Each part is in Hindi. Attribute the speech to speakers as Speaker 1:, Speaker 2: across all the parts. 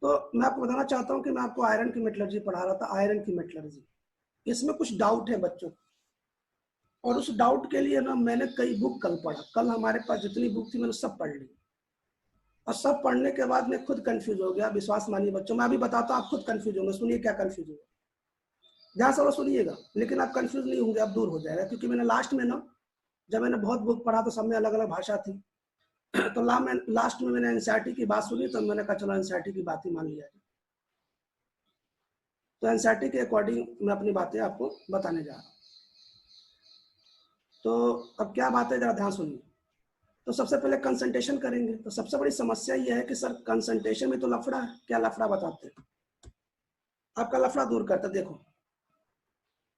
Speaker 1: तो मैं आपको बताना चाहता हूँ कि मैं आपको आयरन की मेटलर्जी पढ़ा रहा था, आयरन की मेटलर्जी। इसमें कुछ डाउट है बच्चों, और उस डाउट के लिए ना मैंने कई बुक कल पढ़ा। कल हमारे पास जितनी बुक थी मैंने सब पढ़ ली, और सब पढ़ने के बाद मैं खुद कंफ्यूज हो गया। विश्वास मानिए बच्चों, मैं अभी बताता हूँ, आप खुद कंफ्यूज होंगे। सुनिए क्या कंफ्यूज होगा, जहाँ से वो सुनिएगा, लेकिन आप कंफ्यूज नहीं होंगे, आप दूर हो जाएगा। क्योंकि मैंने लास्ट में ना, जब मैंने बहुत बुक पढ़ा तो सब में अलग अलग भाषा थी, तो लास्ट में मैंने एनसीईआरटी की बात सुनी, तो मैंने कहा चलो एनसीईआरटी की बात ही मान लिया जाए। तो एनसीईआरटी के अकॉर्डिंग मैं अपनी बातें आपको बताने जा रहा हूँ। तो अब क्या बात है, जरा ध्यान सुनिए। तो सबसे पहले कंसंट्रेशन करेंगे। तो सबसे बड़ी समस्या यह है कि सर कंसंट्रेशन में तो लफड़ा है। क्या लफड़ा बताते हैं, आपका लफड़ा दूर करते। देखो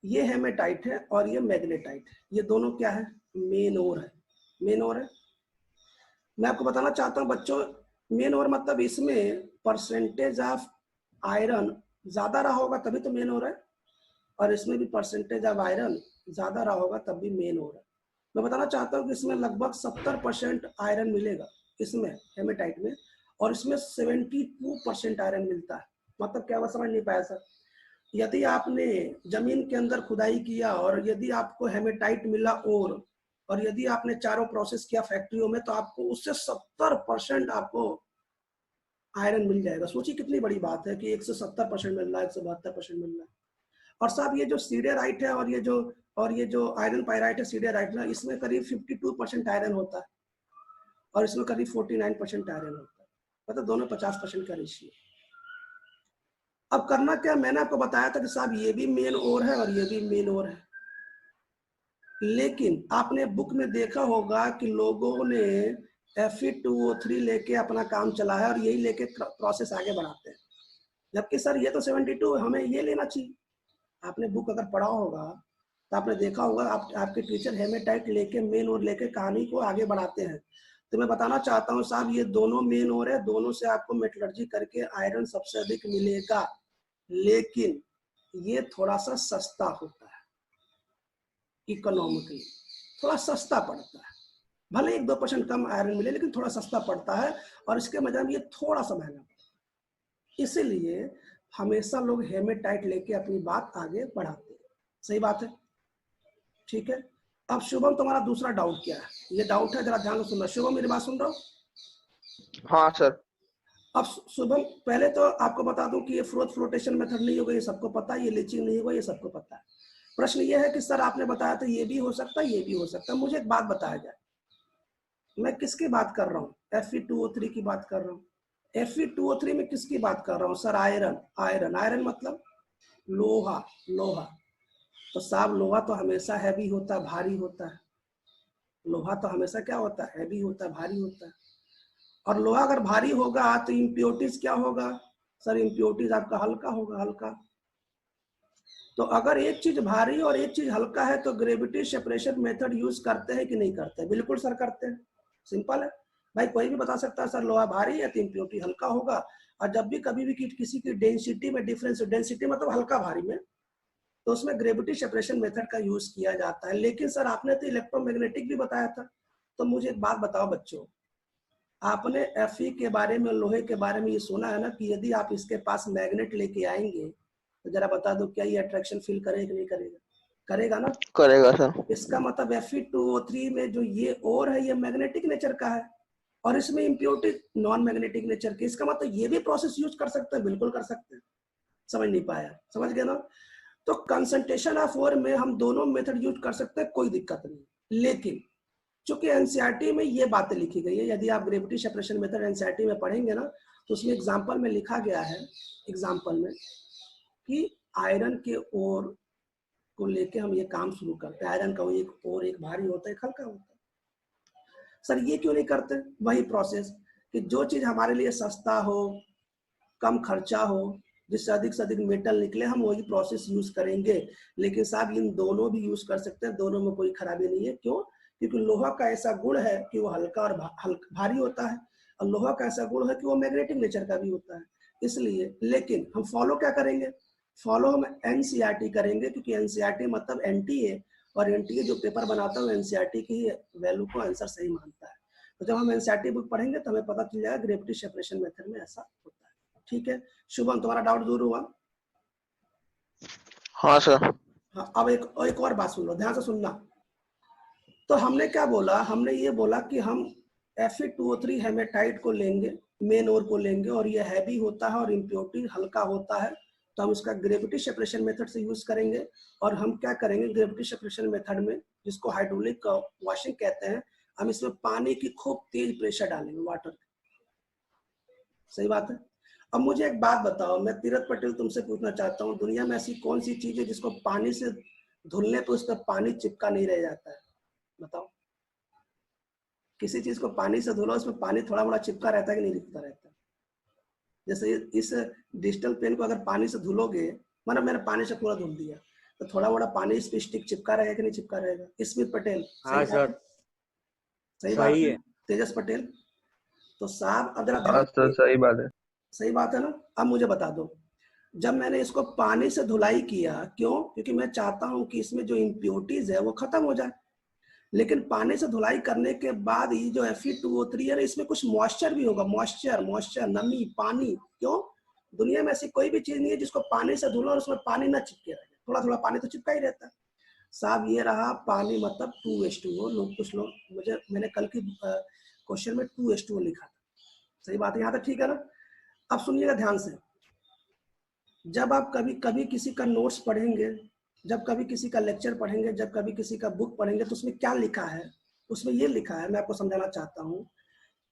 Speaker 1: ये हेमेटाइट है और ये मैग्नेटाइट है, ये दोनों क्या है, मेन ओर है। मेन ओर है। मैं आपको बताना चाहता हूँ बच्चों, मेन ओर मतलब इसमें परसेंटेज ऑफ आयरन ज्यादा रहा होगा तभी तो मेन ओर है, और इसमें भी परसेंटेज ऑफ आयरन ज्यादा रहा होगा तब भी मेन ओर है। मैं बताना चाहता हूँ कि इसमें लगभग 70% आयरन मिलेगा, इसमें हेमेटाइट में, और इसमें 72% आयरन मिलता है। मतलब क्या, वो समझ नहीं पाया सर? यदि आपने जमीन के अंदर खुदाई किया और यदि आपको हेमेटाइट मिला और यदि आपने चारों प्रोसेस किया फैक्ट्रियों में, तो आपको उससे 70% आपको आयरन मिल जाएगा। सोचिए कितनी बड़ी बात है कि 170% मिल रहा है, 172% मिल रहा है। और साहब ये जो सीडेराइट है और ये जो आयरन पायराइट है, सीडेराइट ना, इसमें करीब 52% आयरन होता है, और इसमें करीब 49% आयरन होता है। मतलब दोनों 50% का रेशियो। अब करना क्या, मैंने आपको बताया था कि साहब ये भी मेन ओर है और ये भी मेन ओर है, लेकिन आपने बुक में देखा होगा कि लोगों ने Fe2O3 लेके अपना काम चला है और यही लेके प्रोसेस आगे बढ़ाते हैं, जबकि सर ये तो 72 हमें ये लेना चाहिए। आपने बुक अगर पढ़ा होगा तो आपने देखा होगा, आपके टीचर हेमेटाइट लेके मेन ओर लेके कहानी को आगे बढ़ाते हैं। तो मैं बताना चाहता हूँ साहब, ये दोनों मेन ओर है, दोनों से आपको मेटलर्जी करके आयरन सबसे अधिक मिलेगा, लेकिन ये थोड़ा सा सस्ता होता है, इकोनॉमिकली थोड़ा सस्ता पड़ता है। भले 1-2% कम आयरन मिले, लेकिन थोड़ा सस्ता पड़ता है, और इसके मजा में ये थोड़ा सा महंगा पड़ता है। इसीलिए हमेशा लोग हेमेटाइट लेके अपनी बात आगे बढ़ाते हैं। सही बात है, ठीक है। अब शुभम, तुम्हारा दूसरा डाउट क्या है? ये डाउट है, जरा ध्यान से सुनना। शुभम मेरी बात सुन रहा हो?
Speaker 2: हाँ सर।
Speaker 1: अब शुभम, पहले तो आपको बता दूं कि ये फ्लोटेशन मेथड नहीं होगा, ये सबको पता है। ये लीचिंग नहीं होगा, ये सबको पता है। प्रश्न ये है कि सर आपने बताया था ये भी हो सकता है, ये भी हो सकता है। मुझे एक बात बताया जाए, मैं किसकी बात कर रहा हूँ? Fe2O3 की बात कर रहा हूँ। Fe2O3 में किसकी बात कर रहा हूँ सर? आयरन। आयरन, आयरन मतलब लोहा, लोहा। तो साहब लोहा तो हमेशा हैवी होता है, भारी होता है। लोहा तो हमेशा क्या होता है? हैवी होता है, भारी होता है। और लोहा अगर भारी होगा तो इम्प्योरिटीज क्या होगा सर? इम्प्योरिटीज आपका हल्का होगा, हल्का। तो अगर एक चीज भारी और एक चीज हल्का है तो ग्रेविटी सेपरेशन मेथड यूज करते हैं कि नहीं करते? बिल्कुल सर करते हैं। सिंपल है भाई, कोई भी बता सकता है सर लोहा भारी है तो इम्प्योरिटी हल्का होगा। और जब भी कभी भी किसी की डेंसिटी में डिफरेंस, डेंसिटी मतलब हल्का भारी में, तो उसमें ग्रेविटी सेपरेशन मेथड का यूज किया जाता है। लेकिन सर आपने तो इलेक्ट्रोमैग्नेटिक भी बताया था। तो मुझे एक बात बताओ बच्चों, आपने Fe के बारे में, लोहे के बारे में ये सुना है ना कि यदि आप इसके पास मैग्नेट लेके आएंगे तो जरा बता दो क्या ये अट्रैक्शन फील करेगा कि नहीं करेगा? करेगा ना?
Speaker 2: करेगा सर।
Speaker 1: इसका मतलब Fe2O3 में जो ये और है, ये मैग्नेटिक नेचर का है, और इसमें इम्प्योरिटी नॉन मैग्नेटिक नेचर की। इसका मतलब ये भी प्रोसेस यूज कर सकते हैं, बिल्कुल कर सकते हैं। समझ नहीं पाया? समझ गए ना? तो कंसंट्रेशन ऑफ ओर में हम दोनों मेथड यूज कर सकते हैं, कोई दिक्कत नहीं। लेकिन चूंकि एनसीईआरटी में ये बातें लिखी गई है, यदि आप ग्रेविटी सेपरेशन मेथड एनसीईआरटी में पढ़ेंगे ना, तो उसमें एग्जांपल में लिखा गया है, एग्जांपल में, कि आयरन के ओर को लेके हम ये काम शुरू करते हैं। आयरन का एक और एक भारी होता है, एक हल्का होता है। सर ये क्यों नहीं करते? वही प्रोसेस कि जो चीज हमारे लिए सस्ता हो, कम खर्चा हो, जिससे अधिक से अधिक मेटल निकले, हम वही प्रोसेस यूज करेंगे। लेकिन साहब इन दोनों भी यूज कर सकते हैं, दोनों में कोई खराबी नहीं है। क्यों? क्योंकि लोहा का ऐसा गुण है कि वो हल्का और भारी होता है, और लोहा का ऐसा गुण है कि वो मैग्नेटिक नेचर का भी होता है। इसलिए, लेकिन हम फॉलो क्या करेंगे? फॉलो हम एनसीईआरटी करेंगे, क्योंकि एनसीईआरटी मतलब एनटीए, और एनटीए जो पेपर बनाता है वो एनसीईआरटी की वैल्यू को आंसर सही मानता है। तो जब हम एनसीईआरटी बुक पढ़ेंगे तो हमें पता चल जाएगा ग्रेविटी सेपरेशन मेथड में ऐसा होता है। ठीक है शुभम, तुम्हारा डाउट दूर हुआ?
Speaker 2: हाँ सर।
Speaker 1: हाँ, अब एक और बात सुन लो, ध्यान से सुनना। तो हमने क्या बोला, हमने ये बोला कि हम Fe2O3 हेमेटाइट को लेंगे, मेन ओर को लेंगे, और ये हैवी होता है और इम्प्योरिटी हल्का होता है, तो हम इसका ग्रेविटी सेपरेशन मेथड से यूज करेंगे। और हम क्या करेंगे ग्रेविटी सेपरेशन मेथड में, जिसको हाइड्रोलिक वॉशिंग कहते हैं, हम इसमें पानी की खूब तेज प्रेशर डालेंगे, वाटर। सही बात है। अब मुझे एक बात बताओ, मैं तीरथ पटेल तुमसे पूछना चाहता हूँ, दुनिया में ऐसी कौन सी चीज है जिसको पानी से धुलने पर उसका पानी चिपका नहीं रह जाता है? बताओ। किसी चीज को पानी से धुलो, उसमें पानी थोड़ा बड़ा चिपका रहता है कि नहीं चिपका रहता है? जैसे इस डिजिटल पेन को अगर पानी से धुलोगे, मतलब मैंने पानी से पूरा धुल दिया, तो थोड़ा बड़ा पानी इस पे स्टिक चिपका रहेगा कि नहीं चिपका रहेगा? स्मित पटेल,
Speaker 3: हाँ सर,
Speaker 1: सही बात
Speaker 3: सही
Speaker 1: है।
Speaker 3: है।
Speaker 1: तेजस पटेल, तो साहब अगर
Speaker 2: हाँ सर सही बात है।
Speaker 1: सही बात है ना? अब मुझे बता दो, जब मैंने इसको पानी से धुलाई किया, क्यों? क्योंकि मैं चाहता हूं कि इसमें जो इम्प्योरिटीज है वो खत्म हो जाए। लेकिन पानी से धुलाई करने के बाद ये जो Fe2O3 है, इसमें कुछ मॉइस्चर भी होगा, मॉइस्चर, नमी, पानी। क्यों? दुनिया में ऐसी कोई भी चीज नहीं है जिसको पानी से धुलो और उसमें पानी ना चिपके रहे, थोड़ा थोड़ा पानी तो चिपका ही रहता है। साहब ये रहा पानी, मतलब 2H2O। लोग कुछ लोग मैंने कल की क्वेश्चन में 2H2O लिखा था। सही बात है, यहाँ तक ठीक है ना? अब सुनिएगा ध्यान से, जब आप कभी कभी किसी का नोट्स पढ़ेंगे, जब कभी किसी का लेक्चर पढ़ेंगे, जब कभी किसी का बुक पढ़ेंगे, तो उसमें क्या लिखा है? उसमें ये लिखा है, मैं आपको समझाना चाहता हूँ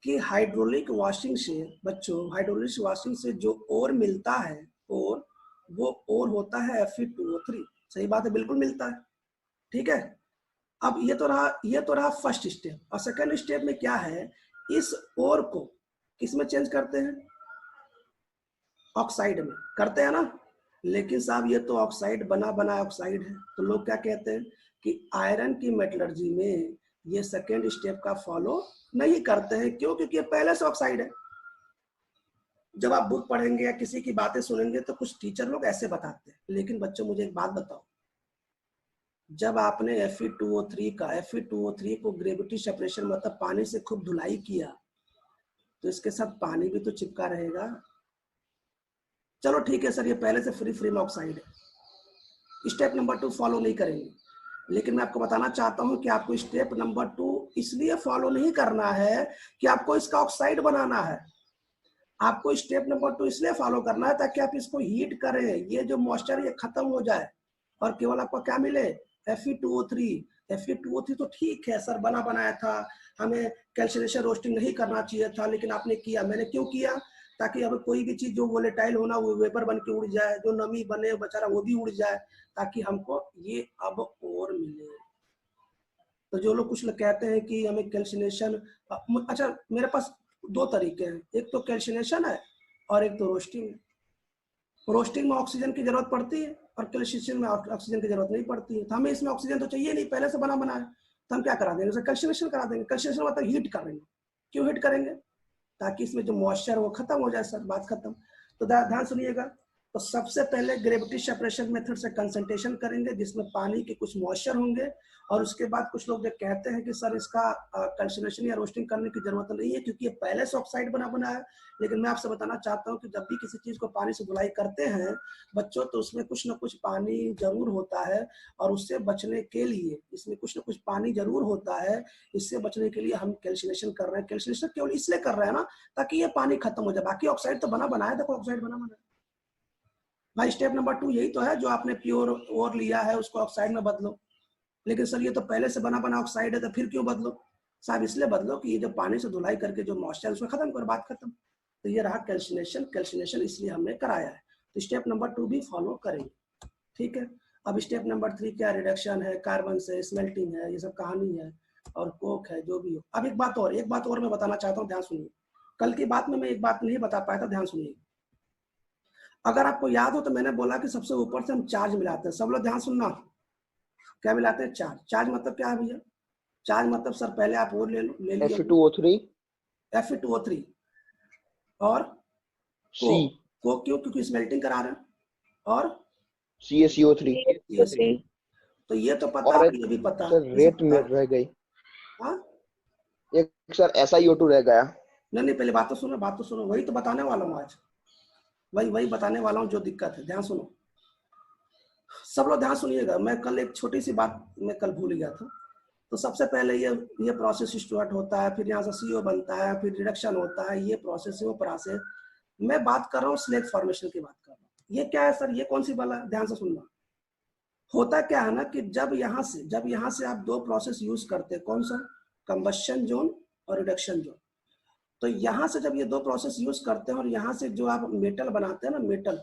Speaker 1: कि हाइड्रोलिक वॉशिंग से, बच्चों हाइड्रोलिक वॉशिंग से जो ओर मिलता है, और वो ओर होता है Fe2O3। सही बात है, बिल्कुल मिलता है। ठीक है। अब ये तो रहा फर्स्ट स्टेप। और सेकंड स्टेप में क्या है, इस ओर को किस में चेंज करते हैं? ऑक्साइड में करते हैं ना। लेकिन साहब ये तो ऑक्साइड बना बना ऑक्साइड है, तो लोग क्या कहते हैं कि आयरन की मेटलर्जी में ये सेकेंड स्टेप का फॉलो नहीं करते हैं। क्यों? क्योंकि ये पहले से ऑक्साइड है। जब आप बुक पढ़ेंगे या किसी की बातें सुनेंगे तो कुछ टीचर लोग ऐसे बताते हैं। लेकिन बच्चों मुझे एक बात बताओ, जब आपने Fe2O3 को ग्रेविटी सेपरेशन मतलब पानी से खूब धुलाई किया, तो इसके साथ पानी भी तो चिपका रहेगा। चलो ठीक है सर, ये पहले से फ्री में ऑक्साइड है, स्टेप नंबर 2 फॉलो नहीं करेंगे। लेकिन मैं आपको बताना चाहता हूं कि आपको स्टेप नंबर 2 इसलिए फॉलो नहीं करना है कि आपको इसका ऑक्साइड बनाना है। आपको स्टेप नंबर 2 इसलिए फॉलो करना है ताकि आप इसको हीट करें, ये जो मॉइस्चर ये खत्म हो जाए, और केवल आपको क्या मिले? Fe2O3। Fe2O3 तो ठीक है सर, बना बनाया था, हमें कैल्सिनेशन रोस्टिंग नहीं करना चाहिए था, लेकिन आपने किया। मैंने क्यों किया? ताकि अब कोई भी चीज जो वोलेटाइल होना वो वेपर बन के उड़ जाए, जो नमी बने बेचारा वो भी उड़ जाए, ताकि हमको ये अब और मिले। तो जो लोग कुछ लोग कहते हैं कि हमें कैल्सिनेशन, अच्छा मेरे पास दो तरीके हैं, एक तो कैल्सिनेशन है और एक तो रोस्टिंग है। रोस्टिंग में ऑक्सीजन की जरूरत पड़ती है और कैल्सिनेशन में ऑक्सीजन की जरूरत नहीं पड़ती है। तो हमें इसमें ऑक्सीजन तो चाहिए नहीं, पहले से बना बना है, तो हम क्या करा देंगे, उसे कैल्सिनेशन करा देंगे। कैल्सिनेशन मतलब हीट करेंगे। क्यों हीट करेंगे? ताकि इसमें जो मॉइस्चर वो खत्म हो जाए सर, बात खत्म। तो ध्यान सुनिएगा, तो सबसे पहले ग्रेविटी सेपरेशन मेथड से कंसंट्रेशन करेंगे जिसमें पानी के कुछ मॉइस्चर होंगे, और उसके बाद कुछ लोग जो कहते हैं कि सर इसका कैल्सिनेशन या रोस्टिंग करने की जरूरत नहीं है क्योंकि ये पहले से ऑक्साइड बना बना है। लेकिन मैं आपसे बताना चाहता हूं कि जब भी किसी चीज को पानी से धुलाई करते हैं बच्चों, तो उसमें कुछ ना कुछ पानी जरूर होता है, और उससे बचने के लिए इसमें कुछ ना कुछ पानी जरूर होता है। इससे बचने के लिए हम कैल्सिनेशन कर रहे हैं। कैल्सिनेशन केवल इसलिए कर रहे हैं ना ताकि ये पानी खत्म हो जाए, बाकी ऑक्साइड तो बना बनाया, देखो ऑक्साइड बना बना। भाई स्टेप नंबर 2 यही तो है, जो आपने प्योर ओर लिया है उसको ऑक्साइड में बदलो। लेकिन सर ये तो पहले से बना बना ऑक्साइड है, तो फिर क्यों बदलो? साहब इसलिए बदलो कि ये जो पानी से धुलाई करके जो मॉइस्चर उसमें खत्म कर, बात खत्म। तो ये रहा कैल्सिनेशन इसलिए हमने कराया है। तो स्टेप नंबर 2 भी फॉलो करेंगे, ठीक है। अब स्टेप नंबर 3 क्या? रिडक्शन है, कार्बन से स्मेल्टिंग है, ये सब कहानी है, और कोक है, जो भी हो। अब एक बात और मैं बताना चाहता हूँ, ध्यान सुनिए। कल की बात में मैं एक बात नहीं बता पाया था, ध्यान सुनिए। अगर आपको याद हो तो मैंने बोला कि सबसे ऊपर से हम चार्ज मिलाते हैं। सब लोग ध्यान सुनना, क्या मिलाते हैं? चार्ज। चार्ज मतलब क्या है भैया? चार्ज मतलब सर पहले आप वो ले लिए
Speaker 2: Fe2O3
Speaker 1: Fe2O3 और
Speaker 2: C
Speaker 1: कोक क्यों? क्योंकि स्मेल्टिंग करा रहे हैं, और
Speaker 2: CaCO3
Speaker 1: तो ये तो पता
Speaker 2: और
Speaker 1: है,
Speaker 2: एक
Speaker 1: ये भी पता
Speaker 2: सर
Speaker 1: है,
Speaker 2: रेत में रह गई,
Speaker 1: हाँ?
Speaker 2: एक सर SiO2 रह गया।
Speaker 1: नहीं पहले बात तो सुनो, वही तो बताने वाला हूँ आज। वही वही बताने वाला हूँ जो दिक्कत है, ध्यान सुनो सब लोग, ध्यान सुनिएगा। मैं कल एक छोटी सी बात मैं कल भूल गया था। तो सबसे पहले ये प्रोसेस स्टार्ट होता है, फिर यहाँ से सीओ बनता है, फिर रिडक्शन होता है, ये प्रोसेस है वो प्रोसेस। मैं बात कर रहा हूँ स्लैग फॉर्मेशन की बात कर रहा हूँ। ये क्या है सर, ये कौन सी वाला, ध्यान से सुनना। होता क्या है ना कि जब यहाँ से आप दो प्रोसेस यूज करते हैं, कौन सा, कंबशन जोन और रिडक्शन जोन। तो यहाँ से जब ये दो प्रोसेस यूज करते हैं और यहाँ से जो आप मेटल बनाते हैं ना, मेटल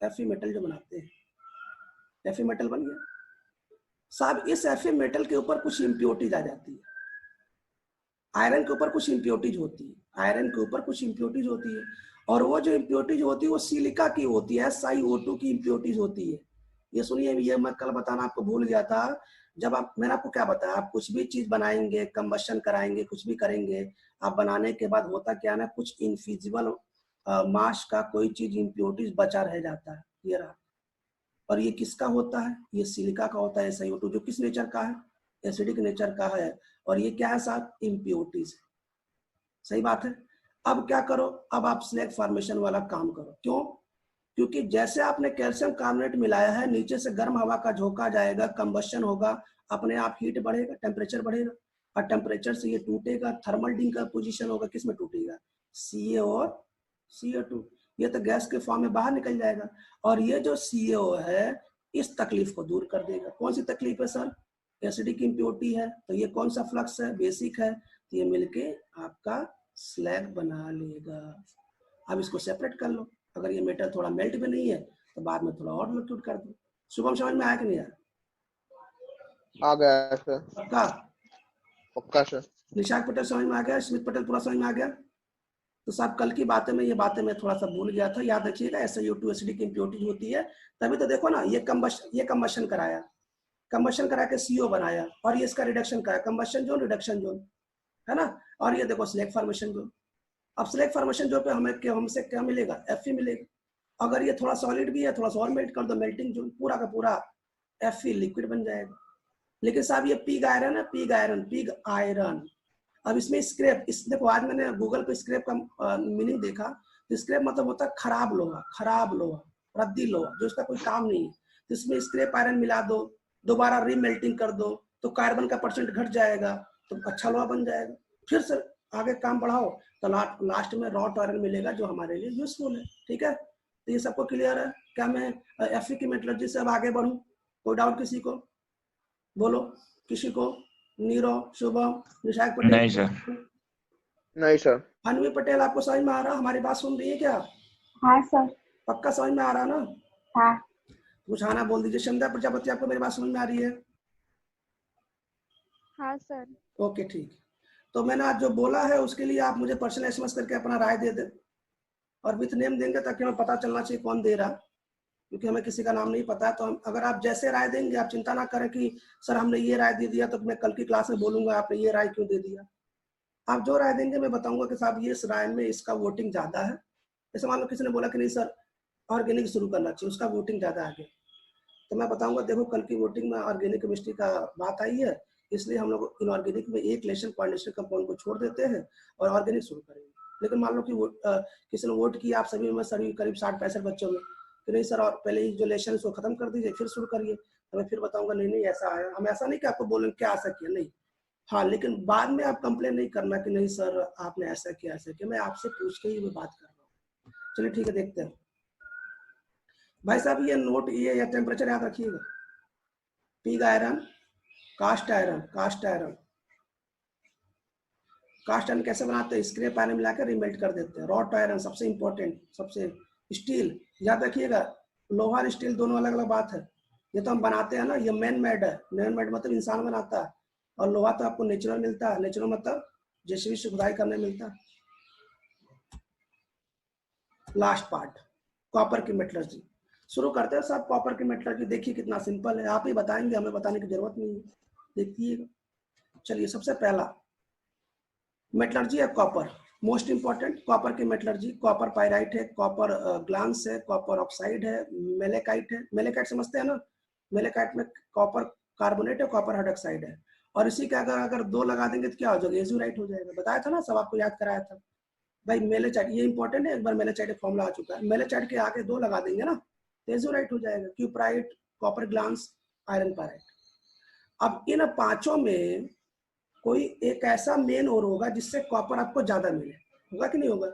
Speaker 1: एफी मेटल जो बनाते हैं, एफी मेटल बन गया साहब। इस एफी मेटल के ऊपर कुछ इम्प्योरिटीज आ जाती है, आयरन के ऊपर कुछ इम्प्योरिटीज होती है, आयरन के ऊपर कुछ इम्प्योरिटीज होती है। और वो जो इम्प्योरिटीज होती है वो सिलिका की होती है, SiO2 की इम्प्योरिटीज होती है। ये सुनिए, ये मैं कल बताना आपको भूल गया था। जब आप, मैंने आपको क्या बताया, आप कुछ भी चीज बनाएंगे, कंबशन कराएंगे, कुछ भी करेंगे, आप बनाने के बाद होता क्या ना, कुछ इनफिजिबल मास का कोई चीज इम्प्योरिटीज बचा रह जाता है, ये रहा। और ये किसका होता है, ये सिलिका का होता है, SiO2 जो किस नेचर का है, एसिडिक नेचर का है। और ये क्या है साहब, इम्प्योरिटीज। सही बात है। अब क्या करो, अब आप स्लैग फॉर्मेशन वाला काम करो। क्यों, क्योंकि जैसे आपने कैल्शियम कार्बोनेट मिलाया है, नीचे से गर्म हवा का झोंका जाएगा, कंबशन होगा, अपने आप हीट बढ़ेगा, टेम्परेचर बढ़ेगा, और टेम्परेचर से ये टूटेगा, थर्मल डिकम्पोजिशन होगा, किसमें टूटेगा, Ca और CO2। ये तो गैस के फॉर्म में बाहर निकल जाएगा। और ये जो CO है इस तकलीफ को दूर कर देगा। कौन सी तकलीफ है सर, एसिडिक इम्प्योरिटी है, तो ये कौन सा फ्लक्स है, बेसिक है, तो ये मिलके आपका स्लैग बना लेगा। अब इसको सेपरेट कर लो। अगर ये मेटल थोड़ा मेल्ट भी नहीं है तो बाद में थोड़ा और लिक्विड कर दो। शुभम समझ में आया कि नहीं आया?
Speaker 2: आ गया सर,
Speaker 1: पक्का?
Speaker 2: पक्का सर।
Speaker 1: निशाक पटेल समझ में आ गया, स्मित पटेल पूरा समझ में आ गया? तो साहब कल की बातें में ये बातें मैं थोड़ा सा भूल गया था, याद रखिएगा। SiO2 एसिडिक इम्प्योरिटी होती है, तभी तो देखो ना, ये कंबशन कराया, कंबशन करा के CO बनाया, और ये इसका रिडक्शन कराया, कंबशन जोन, रिडक्शन जोन, है ना। और ये देखो स्लैग फॉर्मेशन जोन। अब स्लैग फॉर्मेशन जोन पे हमसे क्या मिलेगा, Fe मिलेगा। अगर ये थोड़ा सॉलिड भी है, थोड़ा सा और मेल्ट कर दो, मेल्टिंग जोन, पूरा का पूरा Fe लिक्विड बन जाएगा। लेकिन साहब ये पिग आयरन है, पिग आयरन। अब इसमें स्क्रैप, इस देखो आज मैंने गूगल पे स्क्रैप का मीनिंग देखा, तो स्क्रैप मतलब होता है खराब लोहा, रद्दी लोहा, जो इसका कोई काम नहीं है। तो इसमें स्क्रैप आयरन मिला दो, दोबारा रीमेल्टिंग कर दो, तो कार्बन का परसेंट घट जाएगा, तो अच्छा लोहा बन जाएगा। फिर से आगे काम बढ़ाओ तो लास्ट में रॉट आयरन मिलेगा, जो हमारे लिए यूजफुल है। ठीक है, तो ये सबको क्लियर है क्या? मैं Fe की मेटलर्जी से अब आगे बढ़ूं? कोई डाउट किसी को? बोलो, किसी को? नीरो, शुभम, निशाक पटेल?
Speaker 3: नहीं सर।
Speaker 2: नहीं सर।
Speaker 1: अनवी पटेल, आपको समझ में आ रहा? हमारी बात सुन रही है क्या?
Speaker 4: हाँ सर।
Speaker 1: पक्का समझ में आ रहा ना?
Speaker 4: हाँ।
Speaker 1: कुछ आना बोल दीजिए। संध्या प्रजापति, आपको मेरी बात समझ में आ रही है?
Speaker 4: हाँ सर।
Speaker 1: ओके ठीक। तो मैंने आज जो बोला है उसके लिए आप मुझे पर्सनल SMS करके अपना राय दे दें, और विथ नेम देंगे, ताकि हमें पता चलना चाहिए कौन दे रहा, क्योंकि हमें किसी का नाम नहीं पता है। तो हम, अगर आप जैसे राय देंगे, आप चिंता ना करें कि सर हमने ये राय दे दिया, तो मैं कल की क्लास में बोलूंगा आपने ये राय क्यों दे दिया। आप जो राय देंगे मैं बताऊंगा कि साहब ये इस राय में इसका वोटिंग ज्यादा है। जैसे मान लो किसी ने बोला कि नहीं सर ऑर्गेनिक शुरू करना चाहिए, उसका वोटिंग ज्यादा आ गया, तो मैं बताऊंगा देखो कल की वोटिंग में ऑर्गेनिक केमिस्ट्री का बात आई है, इसलिए हम लोग इनऑर्गेनिक में एक लेशन कोऑर्डिनेशन कंपाउंड को छोड़ देते हैं और ऑर्गेनिक शुरू करेंगे। लेकिन मान लो कि किसी ने वोट किया, आप सभी में सभी करीब 60-65 बच्चों में, कि नहीं सर और पहले ही जो लेशन उसको खत्म कर दीजिए, फिर शुरू करिए, तो मैं फिर बताऊंगा नहीं नहीं ऐसा है। हम ऐसा नहीं कि आपको बोलेंगे क्या ऐसा किया, नहीं। हाँ, लेकिन बाद में आप कंप्लेन नहीं करना कि नहीं सर आपने ऐसा किया ऐसा किया। मैं आपसे पूछ के ही मैं बात कर रहा हूँ। चलिए ठीक है, देखते हैं भाई साहब। ये नोट, ये टेम्परेचर याद रखिएगा। Pig iron, cast iron, cast iron कैसे बनाते हैं? स्क्रैप आयरन मिलाकर रिमेल्ट कर देते हैं। रॉट आयरन सबसे इंपॉर्टेंट, सबसे। स्टील याद रखिएगा, लोहा और स्टील दोनों अलग अलग बात है। ये तो हम बनाते हैं ना, ये मैन मेड है। मैन मेड मतलब इंसान बनाता है, और लोहा तो आपको नेचुरल मिलता है। नेचुरल मतलब जैसे भी से खुदाई करने मिलता है। लास्ट पार्ट, कॉपर की मेटलर्जी। शुरू करते हैं साहब कॉपर की मेटलर्जी। देखिए कितना सिंपल है, आप ही बताएंगे, हमें बताने की जरूरत नहीं है। देखिएगा, चलिए सबसे पहला मेटलर्जी है कॉपर, मोस्ट इंपॉर्टेंट। कॉपर की मेटलर्जी, कॉपर पायराइट है, कॉपर ग्लांस है, कॉपर ऑक्साइड है, मेलेकाइट है। मेलेकाइट समझते हैं ना? मेलेकाइट में कॉपर कार्बोनेट है, कॉपर हाइड्रोक्साइड है। और इसी के अगर दो लगा देंगे तो क्या हो जाएगा? एजुराइट हो जाएगा। बताया था ना, सब आपको याद कराया था। भाई मेलेचाइट ये इंपॉर्टेंट है, एक बार मेलेचाइट फॉर्मूला आ चुका है, मेलेचाइट के आगे 2 लगा देंगे ना तो एज़ोराइट हो जाएगा, cuprite, copper glance, iron pyrite. अब इन पांचों में कोई एक ऐसा मेन और होगा जिससे कॉपर आपको ज्यादा मिले, होगा कि नहीं होगा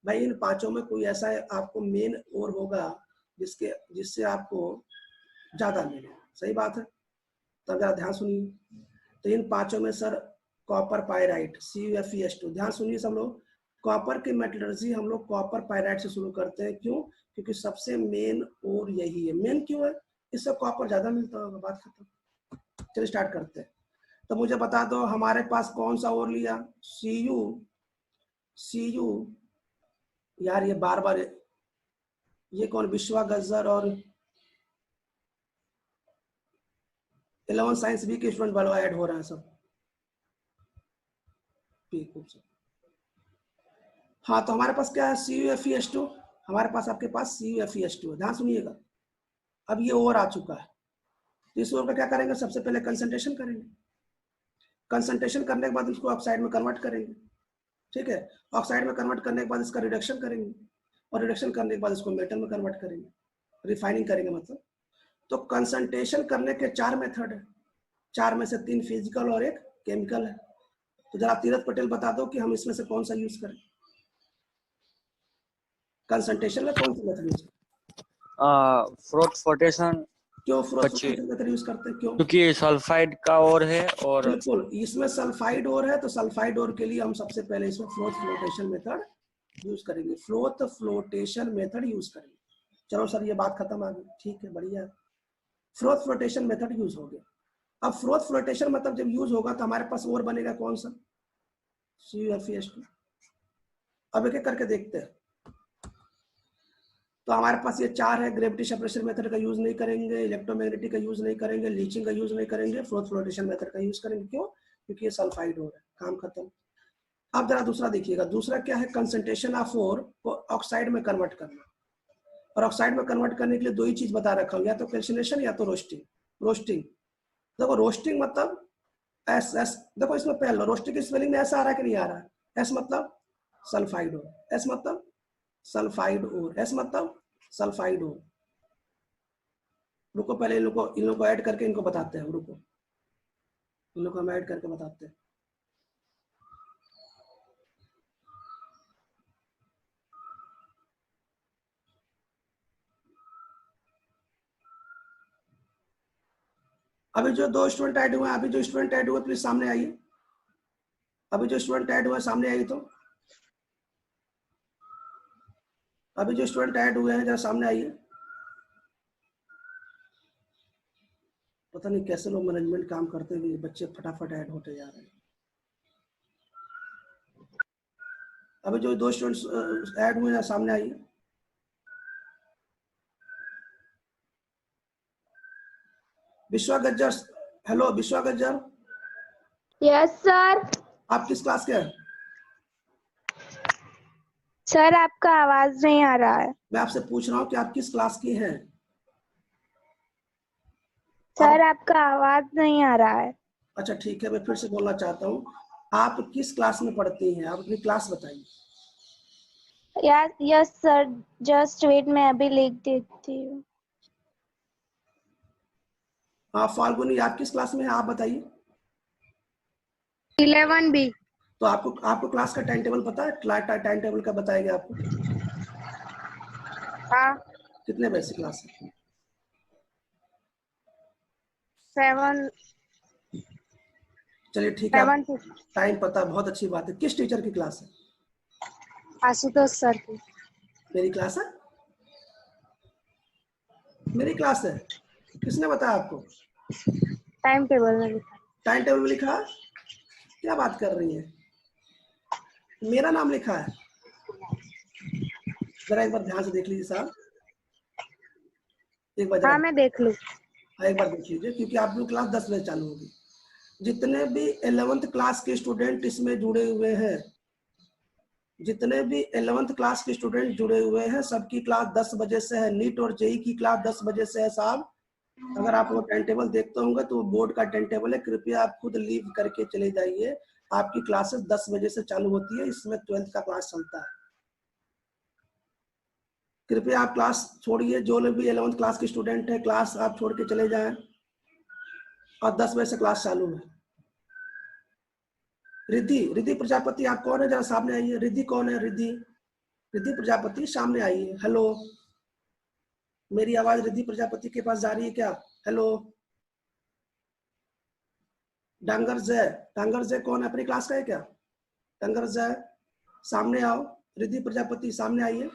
Speaker 1: भाई? इन पांचों में कोई ऐसा आपको मेन और होगा जिससे आपको ज्यादा मिले, सही बात है? तब जरा ध्यान सुनिए, तो इन पांचों में सर कॉपर पायराइट CuFeS2, ध्यान सुनिए सब लोग, कॉपर की मेटलर्जी हम लोग कॉपर पायराइट से शुरू करते हैं, क्यों? क्योंकि सबसे मेन और यही है। मेन क्यों है? इससे कॉपर ज्यादा मिलता होगा, बात खत्म। चलिए स्टार्ट करते हैं। तो मुझे बता दो हमारे पास कौन सा और लिया? Cu यार ये बार बार ये कौन? विश्वा गज्जर और 11 साइंस बी के स्टूडेंट वालों ऐड हो रहे हैं सब। हाँ तो हमारे पास क्या है? CuFeS2, हमारे पास आपके पास CuFeS2 है। ध्यान सुनिएगा, अब ये और आ चुका है, तो इस और का क्या करेंगे? सबसे पहले कंसंट्रेशन करेंगे, कंसंट्रेशन करने के बाद इसको ऑक्साइड में कन्वर्ट करेंगे, ठीक है? ऑक्साइड में कन्वर्ट करने के बाद इसका रिडक्शन करेंगे, और रिडक्शन करने के बाद इसको मेटल में कन्वर्ट करेंगे, रिफाइनिंग करेंगे मतलब। तो कंसंट्रेशन करने के 4 मेथड है, 4 में से 3 फिजिकल और 1 केमिकल है। तो जरा तीरथ पटेल बता दो कि हम इसमें से कौन सा यूज करें? कंसंट्रेशन में कौन सा मेथड यूज करें?
Speaker 3: Froth flotation.
Speaker 1: क्यों फ्लोटेशन मेथड यूज करते हैं? क्यों?
Speaker 3: क्योंकि सल्फाइड का और है, और
Speaker 1: बिल्कुल इसमें सल्फाइड और है, तो सल्फाइड और के लिए हम सबसे पहले इसमें फ्लोथ फ्लोटेशन मेथड यूज करेंगे, फ्लोथ फ्लोटेशन मेथड यूज करेंगे। चलो सर ये बात खत्म आ गई, ठीक है, बढ़िया। फ्लोथ फ्लोटेशन मेथड यूज हो गया। अब फ्लोथ फ्लोटेशन मतलब जब यूज होगा तो हमारे पास और बनेगा कौन सा? CuFeS2। अब एक एक करके देखते हैं। तो हमारे पास ये 4 है, ग्रेविटी सेपरेशन मेथड का यूज नहीं करेंगे, इलेक्ट्रोमैग्नेटिक का यूज नहीं करेंगे, लीचिंग का यूज नहीं करेंगे, फ्लोथ फ्लोटेशन मेथड का यूज करेंगे। क्यों? क्योंकि ये सल्फाइड हो रहा है, काम खत्म। अब जरा दूसरा देखिएगा, दूसरा क्या है? कंसंट्रेशन ऑफ ओर को ऑक्साइड में कन्वर्ट करना। और ऑक्साइड में कन्वर्ट करने के लिए 2 ही चीज बता रखा हूं, या तो कैल्सिनेशन या तो रोस्टिंग। रोस्टिंग देखो, रोस्टिंग मतलब एस देखो, इसमें पहले रोस्टिंग की स्पेलिंग में ऐसा आ रहा है कि नहीं आ रहा है? एस मतलब सल्फाइड और, एस मतलब सल्फाइड और, एस मतलब सल्फाइड और। रुको पहले इन लोग को ऐड करके इनको बताते हैं, रुको इन लोग को हम ऐड करके बताते हैं। अभी जो 2 स्टूडेंट ऐड हुए हैं, अभी जो स्टूडेंट ऐड हुए प्लीज सामने आइए। अभी जो स्टूडेंट ऐड हुए सामने आइए। तो अभी जो स्टूडेंट ऐड हुए हैं जरा सामने आइए। पता नहीं कैसे लोग मैनेजमेंट काम करते हुए बच्चे फटाफट ऐड होते जा रहे हैं। अभी जो 2 स्टूडेंट्स ऐड हुए हैं सामने आइए। विश्वा गज्जर, हेलो विश्वा गज्जर।
Speaker 4: Yes sir.
Speaker 1: आप किस क्लास के हैं?
Speaker 4: सर आपका आवाज नहीं आ रहा है।
Speaker 1: मैं आपसे पूछ रहा हूँ कि आप किस क्लास की हैं?
Speaker 4: सर आपका आवाज नहीं आ रहा है।
Speaker 1: अच्छा ठीक है, मैं फिर से बोलना चाहता हूँ, आप किस क्लास में पढ़ती हैं? आप अपनी क्लास बताइए।
Speaker 4: यस सर, जस्ट वेट, मैं अभी लिख देती हूँ।
Speaker 1: हाँ फाल्गुनी, आप किस क्लास में हैं? आप बताइए।
Speaker 4: 11B।
Speaker 1: तो आपको क्लास का टाइम टेबल पता है? टाइम टेबल का बताएगा आपको?
Speaker 4: हाँ।
Speaker 1: कितने बजे से क्लास है?
Speaker 4: 7।
Speaker 1: चलिए ठीक है,
Speaker 4: 7
Speaker 1: टाइम पता, बहुत अच्छी बात है। किस टीचर की क्लास है?
Speaker 4: आशुतोष सर की।
Speaker 1: मेरी क्लास है? मेरी क्लास है? किसने बताया आपको?
Speaker 4: टाइम टेबल में लिखा।
Speaker 1: टाइम टेबल में लिखा है? क्या बात कर रही है? मेरा नाम लिखा है? जरा एक बार ध्यान से देख लीजिए साहब, एक बार
Speaker 4: हाँ मैं देख लूँ।
Speaker 1: एक बार देख लीजिए, क्योंकि आपकी क्लास 10 बजे चालू होगी। जितने भी 11th क्लास के स्टूडेंट इसमें जुड़े हुए हैं, जितने भी 11th क्लास के स्टूडेंट जुड़े हुए हैं, सबकी क्लास 10 बजे से है। नीट और जेई की क्लास 10 बजे से है साहब। अगर आप वो टाइम टेबल देखते होंगे तो बोर्ड का टाइम टेबल है, कृपया आप खुद लीव करके चले जाइए। आपकी क्लासेस 10 बजे से चालू होती है, इसमें 12th का क्लास चलता है। कृपया आप क्लास छोड़िए, जो लोग भी 11th क्लास के स्टूडेंट है क्लास आप छोड़ के चले जाएं और 10 बजे से क्लास चालू है। रिद्धि, रिद्धि प्रजापति आप कौन है, जरा सामने आइए। रिद्धि कौन है? रिद्धि, रिद्धि प्रजापति सामने आइए। हेलो, मेरी आवाज रिद्धि प्रजापति के पास जा रही है क्या? हेलो। डांगर जय, डांगर जय कौन है, अपनी क्लास का है क्या? डांगर जय सामने आओ। रिद्धि प्रजापति सामने आइए।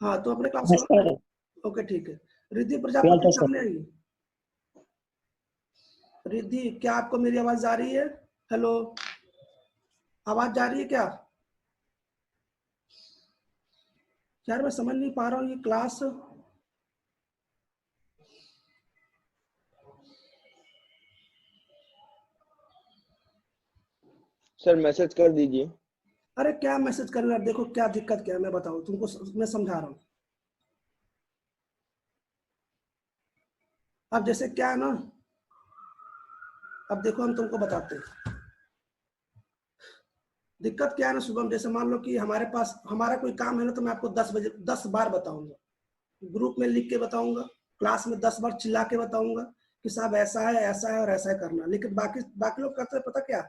Speaker 1: हाँ तो अपने क्लास का, ओके ठीक है। रिद्धि प्रजापति सामने आइए। रिद्धि, क्या आपको मेरी आवाज जा रही है? हेलो, आवाज जा रही है क्या? यार मैं समझ नहीं पा रहा हूँ ये क्लास।
Speaker 2: सर मैसेज कर दीजिए।
Speaker 1: अरे क्या मैसेज करना, देखो क्या दिक्कत क्या है मैं बताऊँ तुमको, मैं समझा रहा हूँ। अब जैसे क्या है ना, अब देखो हम तुमको बताते हैं दिक्कत क्या है ना। शुभम, जैसे मान लो कि हमारे पास हमारा कोई काम है ना, तो मैं आपको 10 बजे 10 बार बताऊंगा, ग्रुप में लिख के बताऊंगा, क्लास में 10 बार चिल्ला के बताऊंगा कि साहब ऐसा है ऐसा है और ऐसा है करना। लेकिन बाकी बाकी लोग करते हैं पता क्या,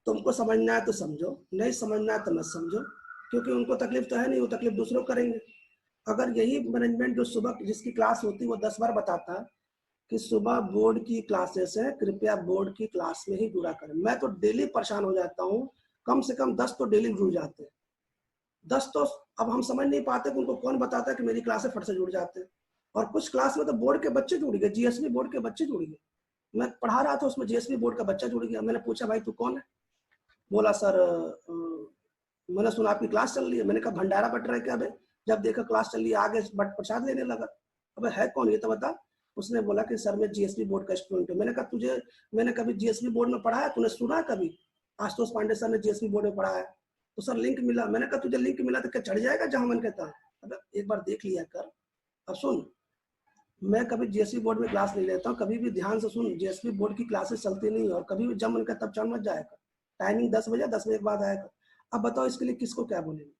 Speaker 1: तुमको समझना है तो समझो, नहीं समझना है तो मत समझो, क्योंकि उनको तकलीफ तो है नहीं, वो तकलीफ दूसरों को करेंगे। अगर यही मैनेजमेंट जो सुबह जिसकी क्लास होती है वो 10 बार बताता कि सुबह बोर्ड की क्लासेस है, कृपया बोर्ड की क्लास में ही जुड़ा करें, मैं तो डेली परेशान हो जाता हूँ। कम से कम 10 तो डेली जुड़ जाते हैं। 10 तो अब हम समझ नहीं पाते कि उनको कौन बताता है कि मेरी क्लास से फट से जुड़ जाते हैं। और कुछ क्लास में तो बोर्ड के बच्चे जुड़ गए, जीएसबी बोर्ड के बच्चे जुड़ गए। मैं पढ़ा रहा था उसमें जीएसबी बोर्ड का बच्चा जुड़ गया। मैंने पूछा भाई तू कौन है? बोला सर मैंने सुना आपकी क्लास चल रही है। मैंने कहा भंडारा बट रहा है क्या? अबे जब देखा क्लास चल रही है आगे बट प्रसाद लेने लगा। अबे है कौन ये तो बता। उसने बोला कि सर मैं जीएसबी बोर्ड का स्टूडेंट हूँ। मैंने कहा तुझे मैंने कभी जीएसबी बोर्ड में पढ़ा है? तूने सुना है कभी आशुतोष पांडे सर ने जीएसबी बोर्ड में पढ़ा है? तो सर लिंक मिला। मैंने कहा तुझे लिंक मिला तो क्या चढ़ जाएगा जहां मन कहता है? अब एक बार देख लिया कर। अब सुन, मैं कभी जीएसबी बोर्ड में क्लास नहीं लेता हूँ, कभी भी ध्यान से सुन, जीएसबी बोर्ड की क्लासेस चलती नहीं, और कभी भी जब मन का तब चढ़ मत जाएगा। टाइमिंग 10 बजे, 10 बजे के बाद आएगा। अब बताओ इसके लिए किसको क्या बोलेंगे?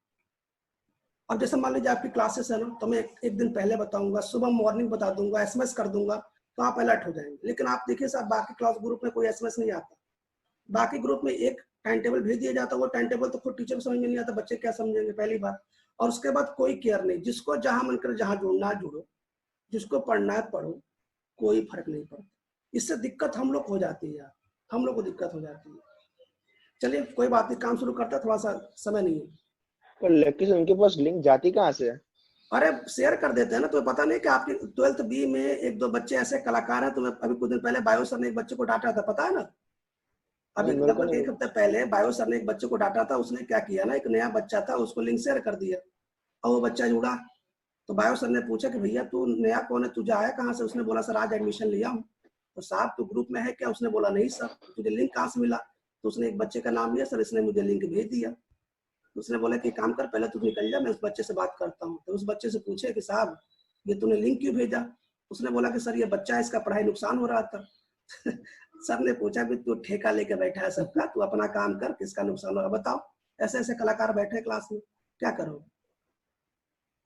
Speaker 1: अब जैसे मान लीजिए आपकी क्लासेस है ना, तो मैं एक दिन पहले बताऊंगा, सुबह मॉर्निंग बता दूंगा, एसएमएस कर दूंगा, तो आप अलर्ट हो जाएंगे। लेकिन आप देखिए साहब बाकी क्लास ग्रुप में कोई एसएमएस नहीं आता। बाकी ग्रुप में एक टाइम टेबल भेज दिया जाता है, वो टाइम टेबल तो खुद टीचर को समझ में नहीं आता, बच्चे क्या समझेंगे पहली बात। और उसके बाद कोई केयर नहीं, जिसको जहां मन करे जहां जुड़ना है जुड़ो, जिसको पढ़ना है पढ़ो, कोई फर्क नहीं पड़ता। इससे दिक्कत हम लोग हो जाती है यार, हम लोग को दिक्कत हो जाती है। चलिए कोई बात नहीं, काम शुरू करता है, थोड़ा सा समय नहीं है।
Speaker 2: पर लेकिन उनके पास लिंक जाती कहाँ से है?
Speaker 1: अरे शेयर कर देते हैं ना। तो पता नहीं कि आपकी 12th बी में एक दो बच्चे ऐसे कलाकार हैं। तुम्हें अभी कुछ दिन पहले बायो सर ने एक बच्चे को डांटा था, पता है ना? अभी
Speaker 2: नहीं मेरे को
Speaker 1: लगभग
Speaker 2: नहीं।
Speaker 1: 1 हफ्ते पहले बायो सर ने एक बच्चे को डांटा था। उसने क्या किया ना, एक नया बच्चा था, उसको लिंक शेयर कर दिया और वो बच्चा जुड़ा। तो बायो सर ने पूछा कि भैया तू नया कौन है, तुझे आया कहाँ से? उसने बोला सर आज एडमिशन लिया हूँ। तो साहब तू ग्रुप में है क्या? उसने बोला नहीं सर। तो तुझे लिंक कहाँ से मिला? तो उसने एक बच्चे का नाम लिया, सर इसने मुझे लिंक भेज दिया। उसने बोला कि काम कर, पहले तू निकल जा, मैं उस बच्चे से बात करता हूँ। तो उस बच्चे से पूछे कि साहब ये तूने लिंक क्यों भेजा? उसने बोला कि सर ये बच्चा है, इसका पढ़ाई नुकसान हो रहा था। सर ने पूछा कि तू ठेका लेके बैठा है सबका, तू अपना काम कर, किसका नुकसान हो रहा बताओ। ऐसे ऐसे कलाकार बैठे क्लास में, क्या करो?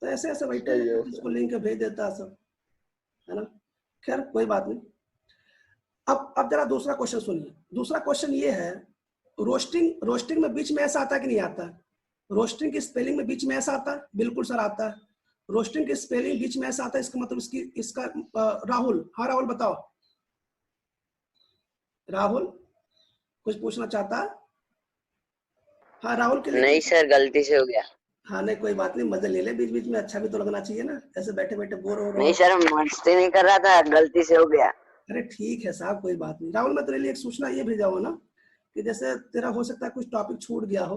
Speaker 1: तो ऐसे ऐसे बैठे
Speaker 2: सही
Speaker 1: हैं,
Speaker 2: है
Speaker 1: जिसको
Speaker 2: सर।
Speaker 1: लिंक भेज देता है सब, है ना। खैर कोई बात नहीं। अब जरा दूसरा क्वेश्चन सुनिए। दूसरा क्वेश्चन ये है, रोस्टिंग रोस्टिंग में बीच में ऐसा आता है कि नहीं आता है? रोस्टिंग की स्पेलिंग में बीच में ऐसा आता है? बिल्कुल सर आता है। रोस्टिंग की स्पेलिंग बीच में ऐसा आता है, इसका मतलब इसका राहुल, हाँ राहुल बताओ। राहुल कुछ पूछना चाहता है? हाँ राहुल के लिए
Speaker 5: नहीं सर गलती से हो गया।
Speaker 1: हाँ नहीं कोई बात नहीं, मजे ले ले बीच बीच में, अच्छा भी तो लगना चाहिए ना, ऐसे बैठे बैठे बोर हो रहा
Speaker 5: नहीं
Speaker 1: हो।
Speaker 5: सर मस्ती नहीं कर रहा था, गलती से हो गया।
Speaker 1: अरे ठीक है साहब कोई बात नहीं। राहुल मैं तेरे लिए एक सूचना ये भेजा हुआ ना, कि जैसे तेरा हो सकता है कुछ टॉपिक छूट गया हो,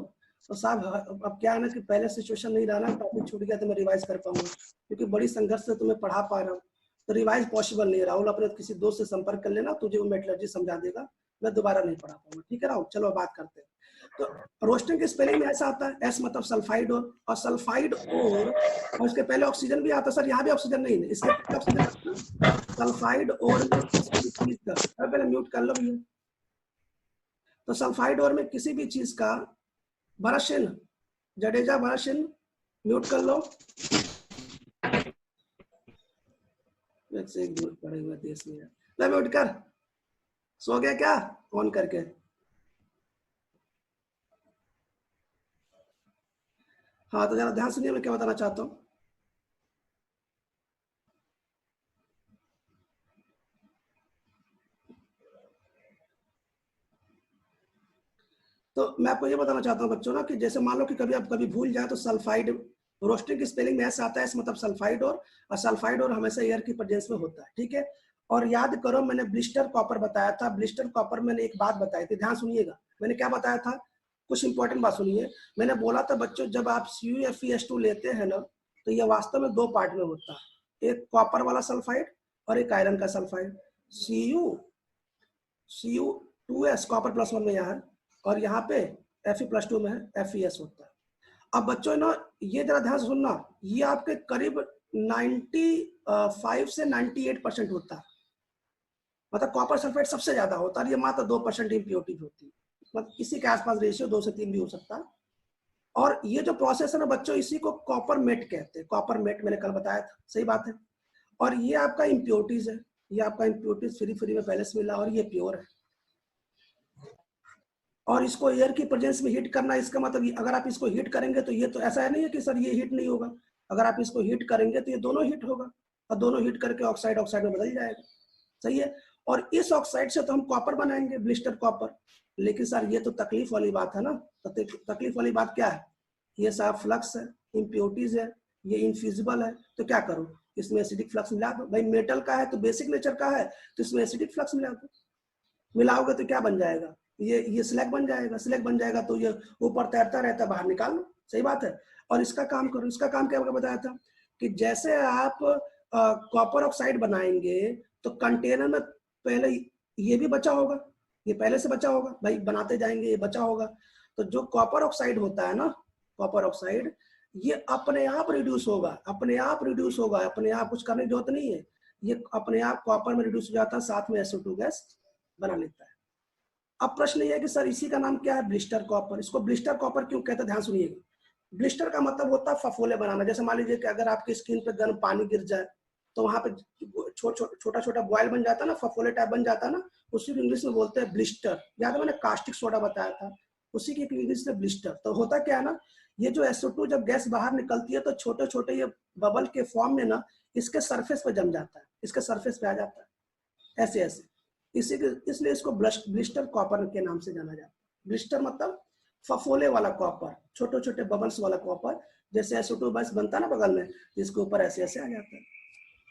Speaker 1: तो साहब अब क्या है ना कि पहले सिचुएशन नहीं रहा ना, टॉपिक छूट गया तो मैं रिवाइज कर पाऊंगा, क्योंकि बड़ी संघर्ष से तुम्हें पढ़ा पा रहा हूँ। तो रिवाइज पॉसिबल नहीं है राहुल, अपने किसी दोस्त से संपर्क कर लेना, तुझे वो मेटलर्जी समझा देगा, मैं दोबारा नहीं पढ़ा पाऊंगा। ठीक है राहुल, चलो बात करते हैं। तो रोस्टिंग की स्पेलिंग में ऐसा आता है, एस मतलब सल्फाइड और सल्फाइड और उसके पहले ऑक्सीजन भी आता है। सर यहाँ भी ऑक्सीजन नहीं है, इसके पहले ऑक्सीजन आता है। सल्फाइड और में किसी भी चीज का, पहले म्यूट कर लो भैया। तो सल्फाइड और में किसी भी चीज का भरत सिंह, जडेजा भरत सिंह, म्यूट कर लो। एक से एक दूर पड़े हुए देश में ले म्यूट कर। सो गया क्या ऑन करके? हाँ तो जरा ध्यान सुनिए मैं क्या बताना चाहता हूँ। तो मैं आपको ये बताना चाहता हूँ बच्चों ना कि जैसे मान लो कि कभी आप कभी भूल जाए तो सल्फाइड रोस्टिंग की स्पेलिंग में ऐसा आता है, इस मतलब सल्फाइड और सल्फाइड और हमेशा एयर की प्रेजेंस में होता है, ठीक है। और याद करो मैंने ब्लिस्टर कॉपर बताया था, ब्लिस्टर कॉपर मैंने एक बात बताई थी, ध्यान सुनिएगा। मैंने क्या बताया था, कुछ इंपॉर्टेंट बात सुनिए। मैंने बोला था बच्चों जब आप CuFeS2 लेते हैं ना तो ये वास्तव में दो पार्ट में होता है, एक कॉपर वाला सल्फाइड और एक आयरन का सल्फाइड। Cu2S कॉपर +1 में यहाँ है और यहाँ पे Fe+2 में है FeS होता है। अब बच्चों ना ये जरा ध्यान से सुनना, ये आपके करीब 95 से 98% होता है, मतलब कॉपर सल्फेट सबसे ज्यादा होता है, ये मात्र 2% इम्प्योरिटीज होती है, मतलब इसी के आसपास रेशियो 2 से 3 भी हो सकता है। और ये जो प्रोसेस है ना बच्चों इसी को कॉपर मेट कहते हैं, कॉपर मेट मैंने कल बताया था, सही बात है। और ये आपका इम्प्योरिटीज है, ये आपका इम्प्योरिटीज फ्री में पहले से मिला और ये प्योर है। और इसको एयर की प्रेजेंस में हीट करना, इसका मतलब अगर आप इसको हीट करेंगे तो ये तो ऐसा नहीं है कि सर ये हीट नहीं होगा, अगर आप इसको हीट करेंगे तो ये दोनों हीट होगा और दोनों हीट करके ऑक्साइड में बदल जाएगा, सही है। और इस ऑक्साइड से तो हम कॉपर बनाएंगे, ब्लिस्टर कॉपर। लेकिन सर ये तो तकलीफ वाली बात है ना, तो तकलीफ वाली बात क्या है, ये साहब फ्लक्स है, इम्प्योरिटीज है, ये इनफ्यूजिबल है, तो क्या करो इसमें एसिडिक फ्लक्स मिला दो। भाई मेटल का है तो बेसिक नेचर का है तो इसमें एसिडिक फ्लक्स मिला दो, मिलाओगे तो क्या बन जाएगा, ये स्लैग बन जाएगा, स्लैग बन जाएगा तो ये ऊपर तैरता रहता है, बाहर निकाल लो, सही बात है। और इसका काम करो, इसका काम क्या बताया था कि जैसे आप कॉपर ऑक्साइड बनाएंगे तो कंटेनर में पहले ये भी बचा होगा, ये पहले से बचा होगा, भाई बनाते जाएंगे ये बचा होगा। तो जो कॉपर ऑक्साइड होता है ना, कॉपर ऑक्साइड ये अपने आप रिड्यूस होगा, अपने आप रिड्यूस होगा, अपने आप कुछ करने की जरूरत नहीं है, ये अपने आप कॉपर में रिड्यूस हो जाता है, साथ में SO2 गैस बना लेता है। अब प्रश्न ये है कि सर इसी का नाम क्या है, ब्लिस्टर कॉपर। इसको ब्लिस्टर कॉपर क्यों कहते हैं, ध्यान सुनिएगा। ब्लिस्टर का मतलब होता है फफोले बनाना। जैसे मान लीजिए कि अगर आपकी स्किन पे गर्म पानी गिर जाए तो वहां पे छोटा छोटा बॉयल बन जाता है ना, फफोले टाइप बन जाता है ना, उसी को इंग्लिश में बोलते हैं ब्लिस्टर। याद है मैंने कास्टिक सोडा बताया था, उसी की इंग्लिश में ब्लिस्टर। तो होता क्या है ना, ये जो SO2 जब गैस बाहर निकलती है तो छोटे छोटे ये बबल के फॉर्म में ना इसके सरफेस पे जम जाता है, इसके सरफेस पे आ जाता है ऐसे ऐसे, इसलिए इसको ब्लिस्टर कॉपर के नाम से जाना जाता है। ब्लिस्टर मतलब फफोले वाला कॉपर, छोटे छोटे बबल्स वाला कॉपर, जैसे SO2 बस बनता है ना बगल में, जिसके ऊपर ऐसे ऐसे आ जाता है।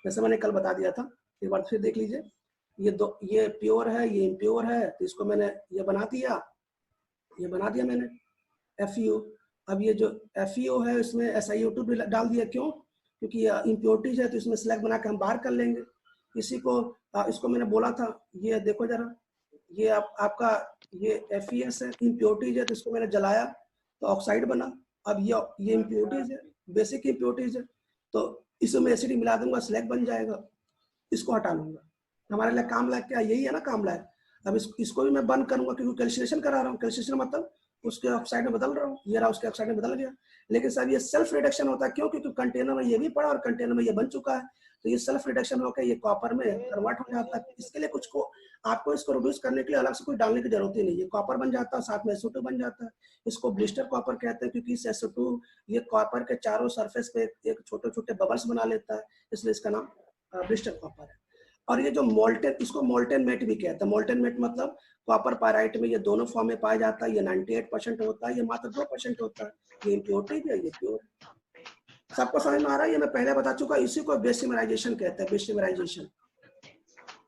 Speaker 1: जैसे मैंने कल बता दिया था, एक बार फिर देख लीजिए। ये प्योर है, ये इम्प्योर है, तो इसको मैंने ये बना दिया मैंने FeO। अब ये जो FeO है इसमें SiO2 भी डाल दिया, क्यों, क्योंकि ये इम्प्योरिटीज है तो इसमें स्लैग बना के हम बाहर कर लेंगे। इसको मैंने बोला था, ये देखो जरा, ये आपका ये FeS है, इम्प्योरिटीज है, तो इसको मैंने जलाया तो ऑक्साइड बना। अब ये इम्प्योरिटीज है, बेसिक इम्प्योरिटीज है, तो इसमें एसिड मिला दूंगा, स्लैग बन जाएगा, इसको हटा लूंगा। हमारे लिए काम लायक क्या यही है ना, काम लायक। अब इसको भी मैं बंद करूंगा क्योंकि कैल्सिनेशन करा रहा हूँ, कैल्सिनेशन मतलब उसके ऑक्साइड में बदल रहा हूँ, ये रहा उसके ऑक्साइड में बदल गया। लेकिन सर ये सेल्फ रिडक्शन होता है, क्यों, क्योंकि कंटेनर में ये भी पड़ा और कंटेनर में ये बन चुका है, तो ये सेल्फ रिडक्शन होकर ये कॉपर में कन्वर्ट हो जाता है। इसके लिए आपको इसको रिड्यूस करने के लिए अलग से कुछ डालने की जरूरत ही नहीं है, कॉपर बन जाता है, साथ में SO2 बन जाता है। इसको ब्लिस्टर कॉपर कहते हैं क्योंकि इस SO2 ये कॉपर के चारों सरफेस पे एक छोटे छोटे बबल्स बना लेता है, इसलिए इसका नाम ब्लिस्टर कॉपर है। और ये जो मोल्टेन, इसको मोल्टेन मेट भी कहते हैं। मोल्टेन मेट मतलब कॉपर पायराइट में ये दोनों फॉर्म में पाया जाता है, ये 98% होता है, ये मात्र 2% होता है, ये इम्प्योरिटी है, ये प्योर है। सबको समझ में आ रहा है, ये मैं पहले बता चुका, इसी को बेसिमराइजेशन कहते हैं, बेसिमराइजेशन,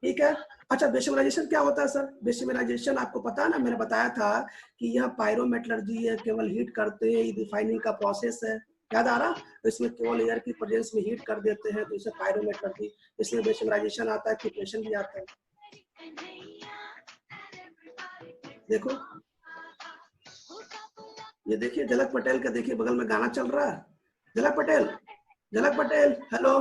Speaker 1: ठीक है। अच्छा बेसिमराइजेशन क्या होता है सर, बेसिमराइजेशन आपको पता है ना, मैंने बताया था कि यह पायरोमेटलर्जी है, केवल हीट करते हैं, रिफाइनिंग का प्रोसेस है, याद आ रहा, तो इसमें केवल एयर की प्रेजेंस में हीट कर देते हैं, तो इसे पायरोमेटलर्जी, इसमें बेसिमराइजेशन आता है, प्रिपरेशन भी आता है। देखो ये देखिए झलक पटेल का, देखिए बगल में गाना चल रहा है, झलक पटेल हेलो,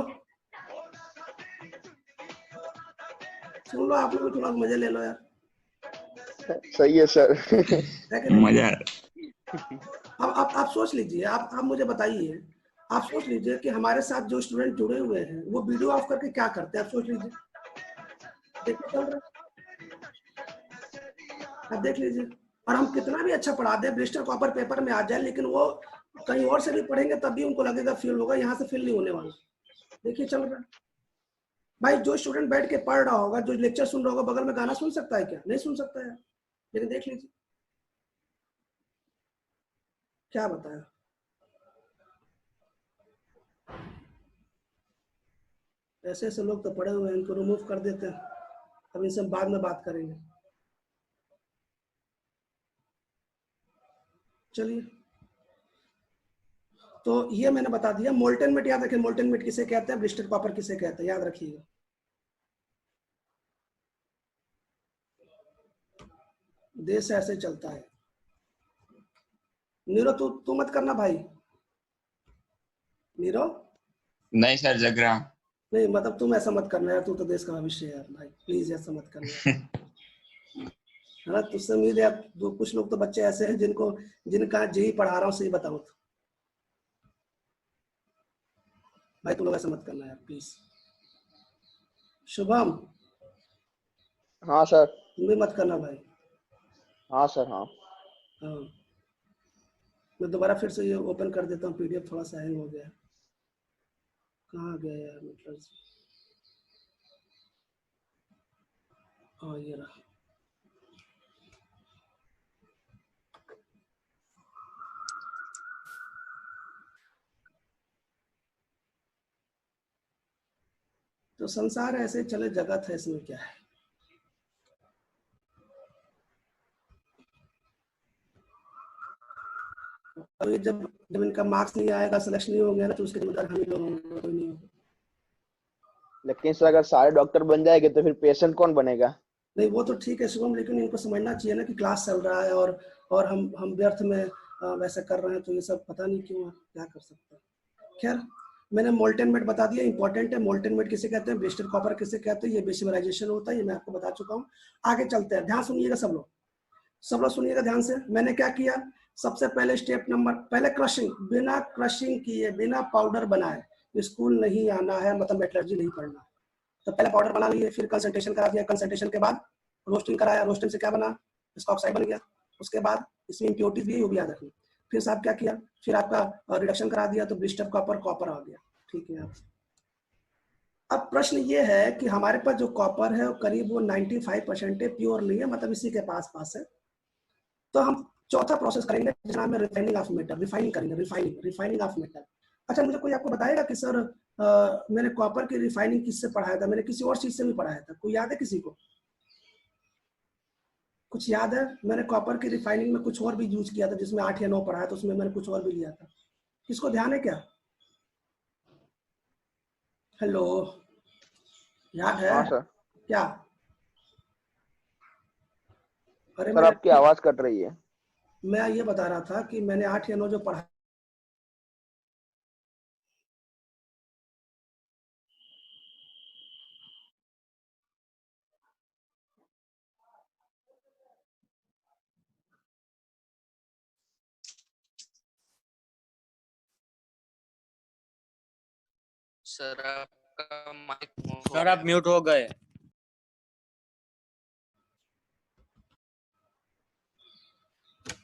Speaker 1: सुन लो आप लोग, थोड़ा मजे ले लो यार।
Speaker 2: सही है सर।
Speaker 3: मजा।
Speaker 1: अब आप सोच लीजिए, आप मुझे बताइए आप सोच लीजिए कि हमारे साथ जो स्टूडेंट जुड़े हुए हैं वो वीडियो ऑफ करके क्या करते हैं, आप सोच लीजिए। देखिए चल रहा है, आप देख लीजिए। और हम कितना भी अच्छा पढ़ा दें, ब्लिस्टर कॉपर पेपर में आ जाए, लेकिन वो कहीं और से भी पढ़ेंगे तब भी उनको लगेगा फील होगा, यहाँ से फील नहीं होने वाला। देखिए चल रहा है भाई। जो स्टूडेंट बैठ के पढ़ रहा होगा, जो लेक्चर सुन रहा होगा, बगल में गाना सुन सकता है क्या? नहीं सुन सकता है। लेकिन देख लीजिए क्या बताया। ऐसे ऐसे लोग तो पढ़े हुए हैं, इनको रिमूव कर देते हैं। अब इनसे हम बाद में बात करेंगे। चलिए, तो ये मैंने बता दिया। मोल्टेन मिट याद रखिए, मोल्टेन मिट किसे कहते हैं, ब्लिस्टर कॉपर किसे कहते हैं, याद रखिएगा। देश ऐसे चलता है। नीरो तू मत करना भाई। नीरो
Speaker 6: नहीं सर, जग रहा हूँ।
Speaker 1: नहीं, मतलब तुम ऐसा मत करना यार, तू तो देश का भविष्य है यार भाई, प्लीज ऐसा मत करना। है ना, तुझसे उम्मीद है। कुछ लोग तो बच्चे ऐसे हैं जिनका जेई पढ़ा रहा हूँ, सही बताऊँ तो भाई तुम लोग ऐसा मत करना यार प्लीज। शुभम
Speaker 2: हाँ सर।
Speaker 1: तुम भी मत करना भाई।
Speaker 2: हाँ सर। हाँ
Speaker 1: हाँ, मैं दोबारा फिर से ये ओपन कर देता हूँ, पीडीएफ थोड़ा सा हैंग हो गया। कहाँ गया यार, मतलब हाँ ये रहा। तो संसार ऐसे चले, जगत है, इसमें क्या है। अभी जब जब इनका मार्क्स नहीं आएगा, सिलेक्शन नहीं होंगे ना, तो उसके जिम्मेदार हम ही लोग होंगे, कोई नहीं होगा।
Speaker 2: लेकिन सर अगर सारे डॉक्टर बन जाएंगे तो फिर पेशेंट कौन बनेगा?
Speaker 1: नहीं वो तो ठीक है शुभम, लेकिन इनको समझना चाहिए ना कि क्लास चल रहा है और हम व्यर्थ में वैसे कर रहे हैं, तो ये सब पता नहीं क्यों, क्या कर सकते हैं। खैर, मैंने मोल्टेन मेट बता दिया, इंपॉर्टेंट है। मोल्टेन मेट किसे कहते हैं, ब्लिस्टर कॉपर किसे कहते हैं, ये बेसिमराइजेशन होता है, ये मैं आपको बता चुका हूँ। आगे चलते हैं, ध्यान सुनिएगा सब लोग सुनिएगा ध्यान से। मैंने क्या किया, सबसे पहले स्टेप नंबर पहले क्रशिंग, बिना क्रशिंग किए, बिना पाउडर बनाए स्कूल नहीं आना है, मतलब मेटलर्जी नहीं पढ़ना। तो पहले पाउडर बना लिए, फिर कंसंट्रेशन करा दिया, कंसंट्रेशन के बाद रोस्टिंग कराया, रोस्टिंग से क्या बना, इसका ऑक्साइड बन गया। उसके बाद इसमें इम्प्योरिटीज भी है, वो भी याद रखना। फिर साहब क्या किया, फिर आपका रिडक्शन करा दिया, तो ब्लिस्टर कॉपर आ गया। ठीक है। अब प्रश्न ये है कि हमारे पास जो कॉपर है वो करीब 95% है, प्योर नहीं है, मतलब इसी के पास है। तो हम चौथा प्रोसेस करेंगे जिसका नाम है रिफाइनिंग ऑफ मेटल। रिफाइनिंग करेंगे, रिफाइनिंग ऑफ मेटल। अच्छा, मुझे कोई आपको बताएगा कि सर मैंने कॉपर की रिफाइनिंग किससे पढ़ाया था? मैंने किसी और चीज से भी पढ़ाया था, कोई याद है किसी को? कुछ याद है? मैंने कॉपर की रिफाइनिंग में कुछ और भी यूज किया था, जिसमें 8 या 9 पढ़ाया था, उसमें मैंने कुछ और भी लिया था। किसको ध्यान है क्या? हेलो, याद है
Speaker 2: हाँ सर।
Speaker 1: क्या? अरे
Speaker 2: सर आपकी आवाज कट रही है।
Speaker 1: मैं ये बता रहा था कि मैंने 8 या 9 जो पढ़ा।
Speaker 7: सर आपका माइक
Speaker 3: सर आप म्यूट हो गए।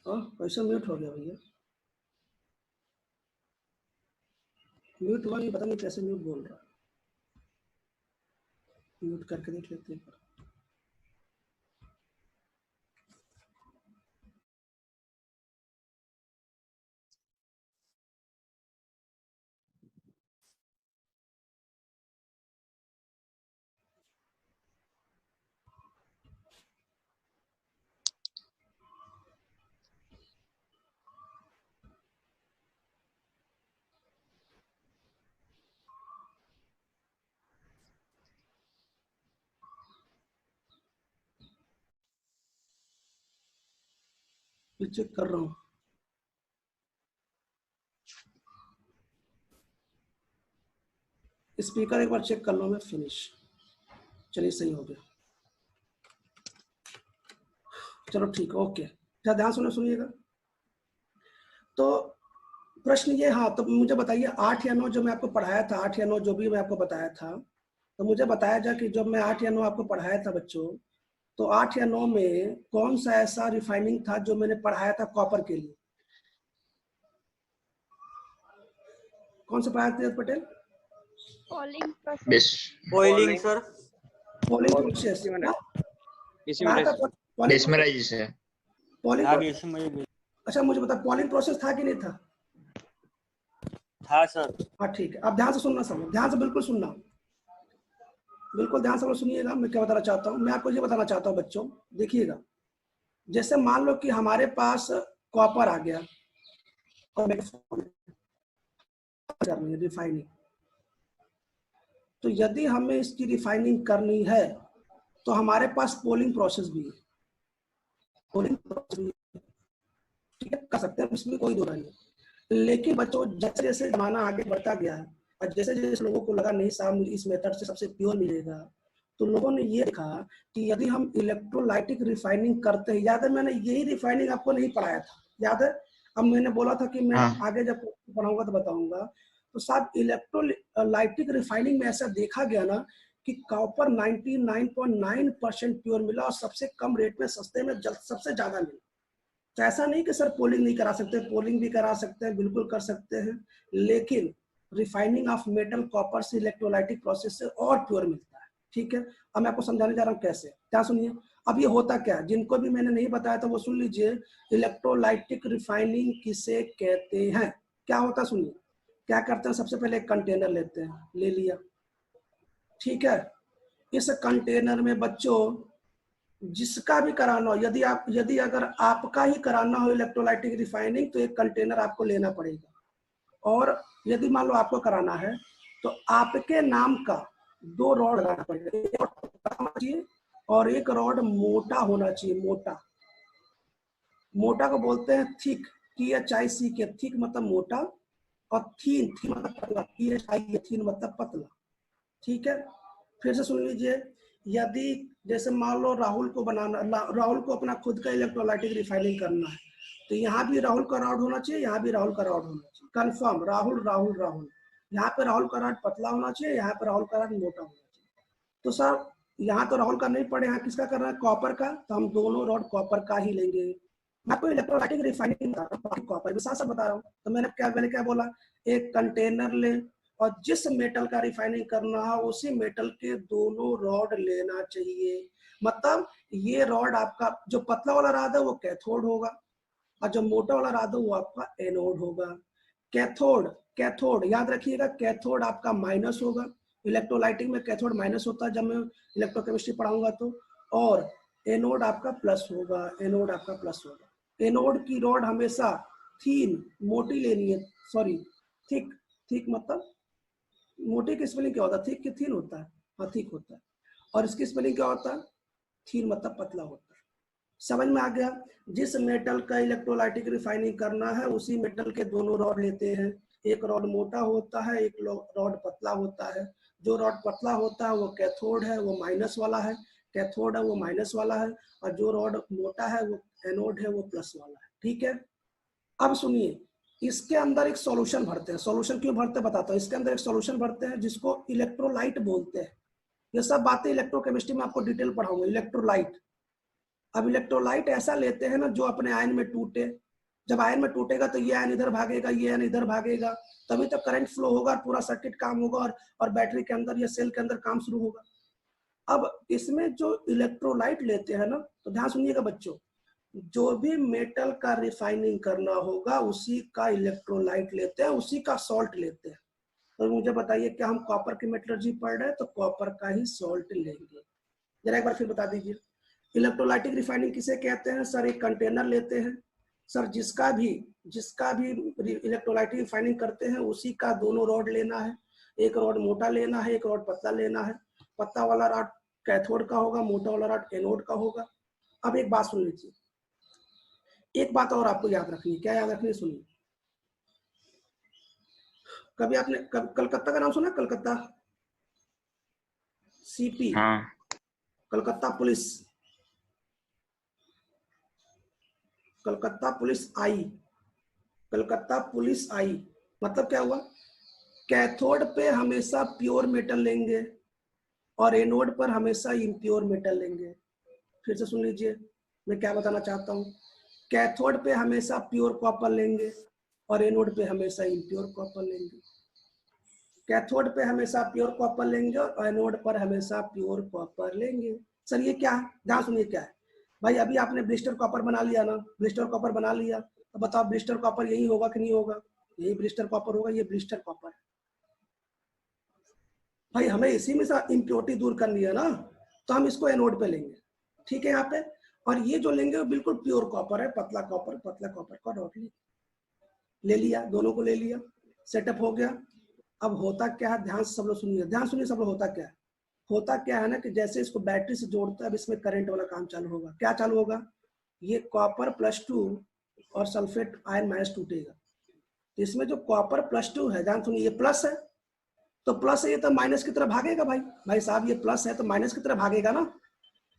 Speaker 1: कैसे म्यूट हो गया भैया? म्यूट हुआ नहीं, पता नहीं कैसे म्यूट बोल रहा है। म्यूट करके देख लेते हैं। चेक कर रहा हूँ। स्पीकर एक बार चेक कर लो, मैं फिनिश। चलिए सही हो गया, चलो ठीक है, ओके। क्या ध्यान सुनिएगा। तो प्रश्न ये, हाँ तो मुझे बताइए 8 या 9 जो मैं आपको पढ़ाया था, 8 या 9 जो भी मैं आपको बताया था, तो मुझे बताया जाए कि जब मैं 8 या 9 आपको पढ़ाया था बच्चों, तो 8 या 9 में कौन सा ऐसा रिफाइनिंग था जो मैंने पढ़ाया था कॉपर के लिए? कौन सा पढ़ाया था Patel?
Speaker 4: Polling process.
Speaker 6: Base
Speaker 3: oiling sir.
Speaker 1: Polling process पढ़ाया था।
Speaker 6: डेस्मराइजेशन।
Speaker 1: पॉलिंग,
Speaker 3: आगे इसमें मुझे
Speaker 1: अच्छा मुझे बता, पॉलिंग प्रोसेस था कि नहीं था?
Speaker 3: था सर।
Speaker 1: हाँ ठीक है, अब ध्यान से सुनना सब, ध्यान से बिल्कुल सुनना, बिल्कुल ध्यान से सुनिएगा। मैं क्या बताना चाहता हूँ, मैं आपको ये बताना चाहता हूँ बच्चों, देखिएगा। जैसे मान लो कि हमारे पास कॉपर आ गया और करनी है रिफाइनिंग, तो यदि हमें इसकी रिफाइनिंग करनी है तो हमारे पास पोलिंग प्रोसेस भी है, पोलिंग प्रोसेस भी है, ठीक है, कर सकते हैं, इसमें कोई दो राय नहीं। लेकिन बच्चों जैसे जैसे जमाना आगे बढ़ता गया है और जैसे जैसे लोगों को लगा नहीं साहब इस मेथड से सबसे प्योर मिलेगा, तो लोगों ने ये देखा कि यदि हम इलेक्ट्रोलाइटिक रिफाइनिंग करते हैं, याद है मैंने यही रिफाइनिंग आपको नहीं पढ़ाया था, याद है? अब मैंने बोला था कि मैं
Speaker 6: हाँ।
Speaker 1: आगे जब पढ़ाऊंगा तो बताऊंगा। तो साहब इलेक्ट्रोलाइटिक रिफाइनिंग में ऐसा देखा गया ना कि कॉपर 99.9% प्योर मिला और सबसे कम रेट में, सस्ते में सबसे ज्यादा मिला। तो ऐसा नहीं कि सर पोलिंग नहीं करा सकते, पोलिंग भी करा सकते हैं, बिल्कुल कर सकते हैं, लेकिन रिफाइनिंग ऑफ मेटल कॉपर से इलेक्ट्रोलाइटिक प्रोसेस से और प्योर मिलता है, ठीक है। अब मैं आपको समझाने जा रहा हूँ कैसे, क्या सुनिए। अब ये होता क्या है, जिनको भी मैंने नहीं बताया था वो सुन लीजिए। इलेक्ट्रोलाइटिक रिफाइनिंग किसे कहते हैं, क्या होता है सुनिए। क्या करते हैं, सबसे पहले एक कंटेनर लेते हैं, ले लिया, ठीक है। इस कंटेनर में बच्चों जिसका भी कराना हो, यदि अगर आपका ही कराना हो इलेक्ट्रोलाइटिक रिफाइनिंग, तो एक कंटेनर आपको लेना पड़ेगा। और यदि मान लो आपको कराना है तो आपके नाम का 2 रॉड लगाना पड़ेगा, एक रॉड पतला होना चाहिए और एक रॉड मोटा होना चाहिए। मोटा, मोटा को बोलते हैं थिक, THIC के, थिक मतलब मोटा, और थीन, थीन मतलब पतला, THI थीन मतलब पतला, ठीक है। फिर से सुन लीजिए, यदि जैसे मान लो राहुल को राहुल को अपना खुद का इलेक्ट्रोलाइटिक रिफाइनिंग करना है, तो यहाँ भी राहुल का रॉड होना चाहिए, यहाँ भी राहुल का रॉड होना चाहिए, कंफर्म। राहुल राहुल राहुल, यहाँ पे राहुल का रॉड पतला होना चाहिए, यहाँ पे राहुल का रॉड मोटा होना चाहिए। तो सर यहाँ तो राहुल का नहीं पड़े, यहाँ किसका करना है, कॉपर का, तो हम दोनों रॉड कॉपर का ही लेंगे। मैं आपको इलेक्ट्रोलाइटिक रिफाइनिंग बता रहा हूँ, कॉपर भी साथ साथ बता रहा हूँ। तो मैंने क्या बोला, एक कंटेनर ले और जिस मेटल का रिफाइनिंग करना है उसी मेटल के दोनों रॉड लेना चाहिए। मतलब ये रॉड आपका जो पतला वाला रॉड है वो कैथोड होगा और जो मोटा वाला रॉड है वो आपका एनोड होगा। कैथोड, कैथोड याद रखिएगा, कैथोड आपका माइनस होगा। इलेक्ट्रोलाइटिक में कैथोड माइनस होता है जब मैं इलेक्ट्रोकेमिस्ट्री पढ़ाऊंगा तो। और एनोड आपका प्लस होगा, एनोड आपका प्लस होगा। एनोड की रॉड हमेशा थीन, मोटी लेनी है, सॉरी थिक, थिक मतलब मोटे की स्पेलिंग क्या होता है, थिक की थीन होता है, हाँ थिक होता है। और इसकी स्पेलिंग क्या होता है, थीन मतलब पतला होता है। समझ में आ गया। जिस मेटल का इलेक्ट्रोलाइटिक रिफाइनिंग करना है उसी मेटल के दोनों रॉड लेते हैं, एक रॉड मोटा होता है, एक रॉड पतला होता है। जो रॉड पतला होता है वो कैथोड है, वो माइनस वाला है, कैथोड है वो माइनस वाला है, और जो रॉड मोटा है वो एनोड है, वो प्लस वाला है, ठीक है। अब सुनिए, इसके अंदर एक सॉल्यूशन भरते हैं। सॉल्यूशन क्यों भरते हैं बताता हूँ। इसके अंदर एक सॉल्यूशन भरते हैं जिसको इलेक्ट्रोलाइट बोलते हैं। ये सब बातें इलेक्ट्रोकेमिस्ट्री में आपको डिटेल पढ़ाऊंगा, इलेक्ट्रोलाइट। अब इलेक्ट्रोलाइट ऐसा लेते हैं ना जो अपने आयन में टूटे। जब आयन में टूटेगा तो ये आयन इधर भागेगा, ये आयन इधर भागेगा, तभी तो करंट फ्लो होगा और पूरा सर्किट काम होगा और बैटरी के अंदर या सेल के अंदर काम शुरू होगा। अब इसमें जो इलेक्ट्रोलाइट लेते हैं ना, तो ध्यान सुनिएगा बच्चों, जो भी मेटल का रिफाइनिंग करना होगा उसी का इलेक्ट्रोलाइट लेते हैं, उसी का सॉल्ट लेते हैं। तो मुझे बताइए, क्या हम कॉपर की मेटलर्जी पढ़ रहे हैं तो कॉपर का ही सॉल्ट लेंगे। जरा एक बार फिर बता दीजिए, इलेक्ट्रोलाइटिक रिफाइनिंग किसे कहते हैं सर। एक कंटेनर लेते हैं सर, जिसका भी इलेक्ट्रोलाइटिक रिफाइनिंग करते हैं उसी का दोनों रॉड लेना है, एक रॉड मोटा लेना है, एक रॉड पतला लेना है। पतला वाला रॉड कैथोड का होगा, मोटा वाला रॉड एनोड का होगा। अब एक बात सुन लीजिए, एक बात और आपको याद रखनी है। क्या याद रखनी है, सुनिए। कभी आपने कलकत्ता का नाम सुना, कलकत्ता CP,
Speaker 6: हाँ।
Speaker 1: कलकत्ता पुलिस, कलकत्ता पुलिस आई, कलकत्ता पुलिस आई, मतलब क्या हुआ, कैथोड पे हमेशा प्योर मेटल लेंगे और एनोड पर हमेशा इम्प्योर मेटल लेंगे। फिर से सुन लीजिए मैं क्या बताना चाहता हूँ, कैथोड पे हमेशा प्योर कॉपर लेंगे और एनोड पे हमेशा इम्प्योर कॉपर लेंगे। कैथोड पे हमेशा प्योर कॉपर लेंगे और एनोड पर हमेशा प्योर कॉपर लेंगे। सर ये क्या है, ध्यान सुनिए क्या है भाई। अभी आपने ब्लिस्टर कॉपर बना लिया ना, ब्लिस्टर कॉपर बना लिया, तो बताओ ब्लिस्टर कॉपर यही होगा कि नहीं होगा, यही ब्लिस्टर कॉपर होगा, ये ब्लिस्टर कॉपर है भाई। हमें इसी में से इम्प्योरिटी दूर करनी है ना, तो हम इसको एनोड पे लेंगे, ठीक है यहाँ पे। और ये जो लेंगे वो बिल्कुल प्योर कॉपर है, पतला कॉपर का डॉट ले लिया, दोनों को ले लिया, सेटअप हो गया। अब होता क्या है, ध्यान से सब लोग सुनिए, ध्यान सुनिए सब लोग, होता क्या है ना कि जैसे इसको बैटरी से जोड़ता है, अब इसमें करंट वाला काम चालू होगा। क्या चालू होगा, ये कॉपर +2 और सल्फेट आयन माइनस टूटेगा। इसमें जो कॉपर +2 है, ध्यान सुनिए, ये प्लस है, तो प्लस है ये तो माइनस की तरफ भागेगा भाई साहब, ये प्लस है तो माइनस की तरफ भागेगा ना,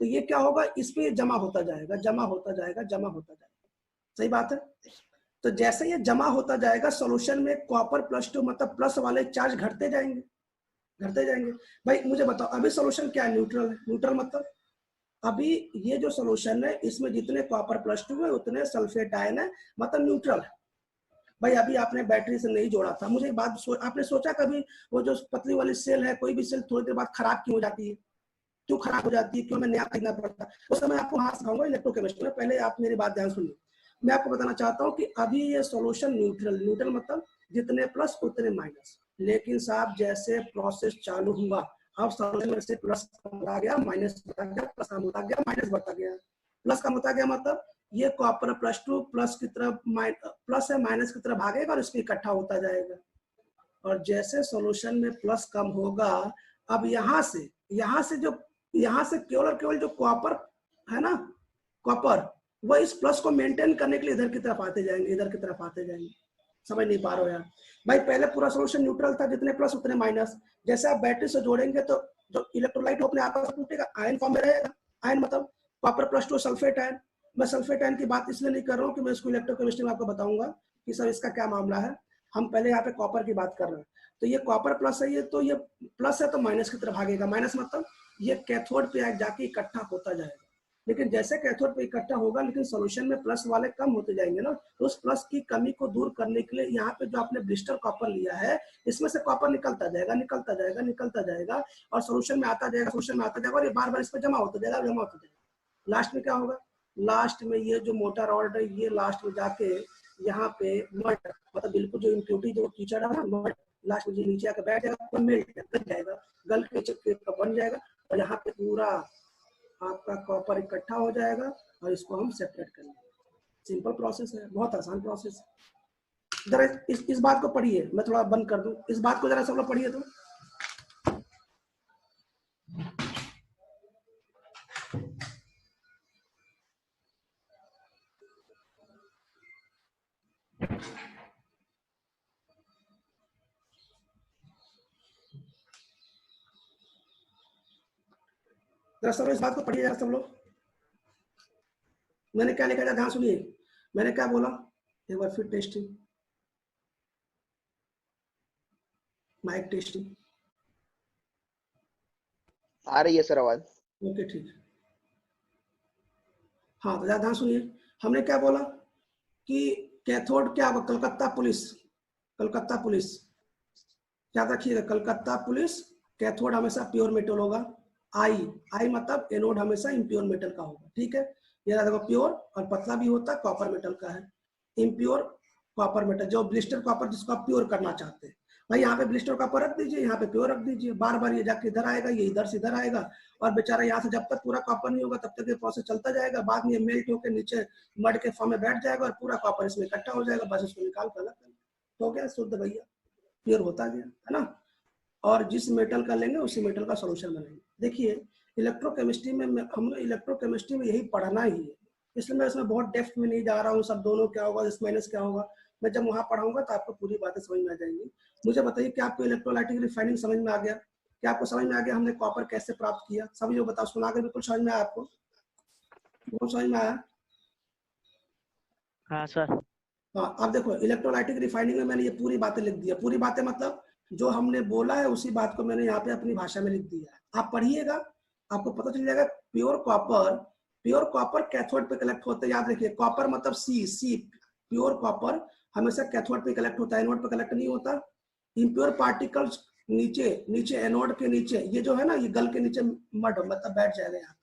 Speaker 1: तो ये क्या होगा, इस पे जमा होता जाएगा, जमा होता जाएगा। सही बात है। तो जैसे ये जमा होता जाएगा सॉल्यूशन में, कॉपर +2 मतलब प्लस वाले चार्ज घटते जाएंगे भाई। मुझे बताओ अभी सॉल्यूशन क्या है, न्यूट्रल है। न्यूट्रल मतलब अभी ये जो सॉल्यूशन है इसमें जितने कॉपर +2 है उतने सल्फेट आयन है, मतलब न्यूट्रल है भाई। अभी आपने बैटरी से नहीं जोड़ा था, मुझे एक बात आपने सोचा कभी, वो जो पतली वाली सेल है, कोई भी सेल थोड़ी देर बाद खराब क्यों हो जाती है, क्यों खराब हो जाती है, क्यों हमें नया खरीदना पड़ता है? उस समय आपको हाथ सिखाऊंगा इलेक्ट्रोकेमिस्ट्री में। पहले आप मेरी बात ध्यान सुनिए, मैं आपको बताना चाहता हूँ कि अभी ये सॉल्यूशन न्यूट्रल मतलब जितने प्लस उतने माइनस। लेकिन साहब जैसे प्रोसेस चालू हुआ, अब सॉल्यूशन में से प्लस बढ़ता गया, माइनस बढ़ता गया, प्लस कम होता गया, माइनस बढ़ता गया, प्लस कम होता गया, मतलब ये कॉपर +2 प्लस की तरफ प्लस है माइनस की तरफ भागेगा और इसमें इकट्ठा होता जाएगा। और जैसे सॉल्यूशन में प्लस कम होगा, अब यहाँ से केवल और केवल जो कॉपर है ना, कॉपर, वो इस प्लस को मेंटेन करने के लिए इधर की तरफ आते जाएंगे। समझ नहीं पा रहे हो यार भाई। पहले पूरा सॉल्यूशन न्यूट्रल था, जितने प्लस उतने माइनस। जैसे आप बैटरी से जोड़ेंगे तो जो इलेक्ट्रोलाइट अपने आपस में टूटेगा, आयन फॉर्म में रहेगा। आयन मतलब कॉपर +2 सल्फेट आयन। मैं सल्फेट आयन की बात इसलिए नहीं कर रहा हूँ कि मैं इसको इलेक्ट्रोकेमिस्ट्री में आपको बताऊंगा कि सर इसका क्या मामला है। हम पहले यहाँ पे कॉपर की बात कर रहे हैं, तो ये कॉपर प्लस है, ये तो ये प्लस है तो माइनस की तरफ भागेगा। माइनस मतलब ये कैथोड पे जाके इकट्ठा होता जाएगा। लेकिन जैसे कैथोड पे इकट्ठा होगा, लेकिन सॉल्यूशन में प्लस वाले कम होते जाएंगे ना, तो उस प्लस की कमी को दूर करने के लिए यहाँ पे जो आपने ब्लिस्टर कॉपर लिया है, इसमें से कॉपर निकलता जाएगा और सॉल्यूशन में आता जाएगा और ये बार बार इस पर जमा होता जाएगा। लास्ट में क्या होगा, लास्ट में ये जो मोटा रॉड है, ये लास्ट में जाके यहाँ पे मल्ट, मतलब बिल्कुल जो इम्प्योरिटी जो कीचड़ है ना, मल्ट लास्ट में नीचे आकर बैठ जाएगा, मेल्ट गल जाएगा, गल के बन जाएगा और यहाँ पे पूरा आपका कॉपर इकट्ठा हो जाएगा और इसको हम सेपरेट करेंगे। सिंपल प्रोसेस है, बहुत आसान प्रोसेस है। जरा इस बात को पढ़िए, मैं थोड़ा बंद कर दूं, इस बात को जरा सब लोग पढ़िए तो। जरा सब इस बात को पढ़िए, जरा सब लोग। मैंने क्या लिखा था, ध्यान सुनिए, मैंने क्या बोला, एक बार फिर टेस्टिंग, माइक टेस्टिंग
Speaker 2: आ रही है सर आवाज?
Speaker 1: ओके ठीक है। हाँ तो ध्यान सुनिए, हमने क्या बोला कि कैथोड क्या होगा, कलकत्ता पुलिस याद रखिएगा, कलकत्ता पुलिस कैथोड हमेशा प्योर मेटल होगा। आई मतलब एनोड हमेशा इम्प्योर मेटल का होगा, ठीक है। ये देखो प्योर और पतला भी होता है, कॉपर मेटल का है। इम्प्योर कॉपर मेटल, जो ब्लिस्टर कॉपर जिसको आप प्योर करना चाहते हैं भाई, यहाँ पे ब्लिस्टर कॉपर रख दीजिए, यहाँ पे प्योर रख दीजिए, बार बार ये जाके इधर आएगा, ये इधर से इधर आएगा और बेचारा यहाँ से जब तक पूरा कॉपर नहीं होगा तब तक ये प्रोसेस चलता जाएगा। बाद में ये मेल्ट होकर नीचे मड के फॉर्म में बैठ जाएगा और पूरा कॉपर इसमें इकट्ठा हो जाएगा, बस इसको निकाल कर अलग हो गया, शुद्ध भैया प्योर होता गया, है ना। और जिस मेटल का लेंगे उसी मेटल का सोल्यूशन बनाएंगे। देखिए इलेक्ट्रोकेमिस्ट्री में हम इलेक्ट्रोकेमिस्ट्री में यही पढ़ना ही है, इसलिए मैं इसमें बहुत डेप्थ में नहीं जा रहा हूँ, सब दोनों क्या होगा, इस माइनस क्या होगा, मैं जब वहां पढ़ाऊंगा तो आपको पूरी बातें समझ में आ जाएंगी। मुझे बताइए कि आपको इलेक्ट्रोलाइटिक रिफाइनिंग समझ में आ गया? क्या आपको समझ में आ गया हमने कॉपर कैसे प्राप्त किया? सभी लोग बताओ, सुना कर बिल्कुल समझ में आया आपको? बहुत समझ में आया?
Speaker 3: हाँ सर।
Speaker 1: हाँ अब देखो इलेक्ट्रोलाइटिक रिफाइनिंग में मैंने ये पूरी बातें लिख दी है। पूरी बातें मतलब जो हमने बोला है उसी बात को मैंने यहाँ पे अपनी भाषा में लिख दिया है। आप पढ़िएगा, आपको पता चल जाएगा। प्योर कॉपर कैथोड पे कलेक्ट होते हैं। याद रखिए कॉपर मतलब सी प्योर कॉपर हमेशा कैथोड पे कलेक्ट होता है, एनोड पे कलेक्ट नहीं होता। इम्प्योर पार्टिकल्स नीचे एनोड के नीचे, ये जो है ना ये गल के नीचे मड मतलब बैठ जाएगा, यहाँ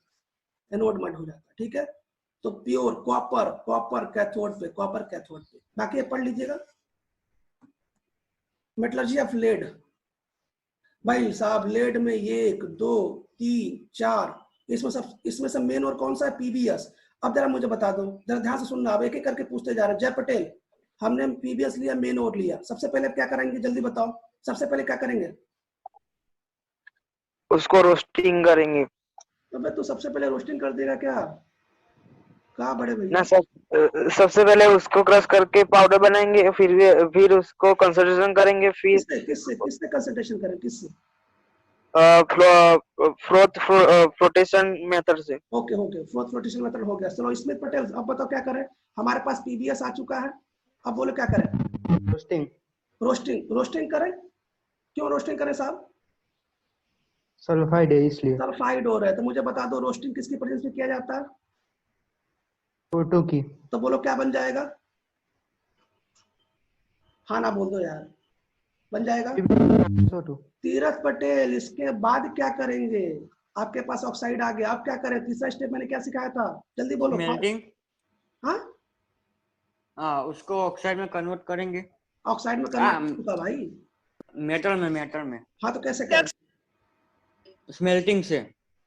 Speaker 1: एनोड मड हो जाता है। ठीक है, तो प्योर कॉपर कैथोड पे, बाकी ये पढ़ लीजिएगा। मेटलर्जी ऑफ लेड, भाई साहब लेड में 1 2 3 4 इसमें सब मेन और कौन सा है? पीबीएस। अब जरा मुझे बता दो, जरा ध्यान से सुनना, अब एक एक करके पूछते जा रहे हैं। जय पटेल, हमने पीबीएस लिया, मेन और लिया, सबसे पहले क्या करेंगे जल्दी बताओ, सबसे पहले क्या करेंगे?
Speaker 8: उसको रोस्टिंग करेंगे।
Speaker 1: तो भाई तू सबसे पहले रोस्टिंग कर देगा क्या? कहा बड़े भैया?
Speaker 8: ना सर, सबसे पहले उसको क्रश करके पाउडर बनाएंगे, फिर उसको कंसंट्रेशन करेंगे, फिर
Speaker 1: किससे कंसंट्रेशन करें, किससे?
Speaker 8: फ्लोटेशन मेथड से।
Speaker 1: ओके फोर्थ फ्लोटेशन मेथड हो गया। चलो स्मिथ पटेल अब बताओ क्या करें? हमारे पास पीबीएस आ चुका है, अब बोलो क्या करें? रोस्टिंग करें। क्यों रोस्टिंग करें साहब?
Speaker 9: सल्फाइड है इसलिए।
Speaker 1: सल्फाइड हो रहा है, तो मुझे बता दो रोस्टिंग किसकी प्रेजेंस में किया जाता है?
Speaker 9: फोटो की।
Speaker 1: तो बोलो क्या बन जाएगा? हाँ ना बोल दो यार, बन जाएगा तीरथ पटेल। इसके बाद क्या करेंगे? आपके पास ऑक्साइड आ गया, अब क्या करें? तीसरा स्टेप मैंने क्या सिखाया था, जल्दी बोलो।
Speaker 3: मेल्टिंग।
Speaker 1: हाँ
Speaker 3: उसको ऑक्साइड में कन्वर्ट करेंगे।
Speaker 1: ऑक्साइड में कन्वर्ट होगा भाई,
Speaker 3: मेटल में।
Speaker 1: हाँ तो कैसे करें?
Speaker 3: स्मेल्टिंग से।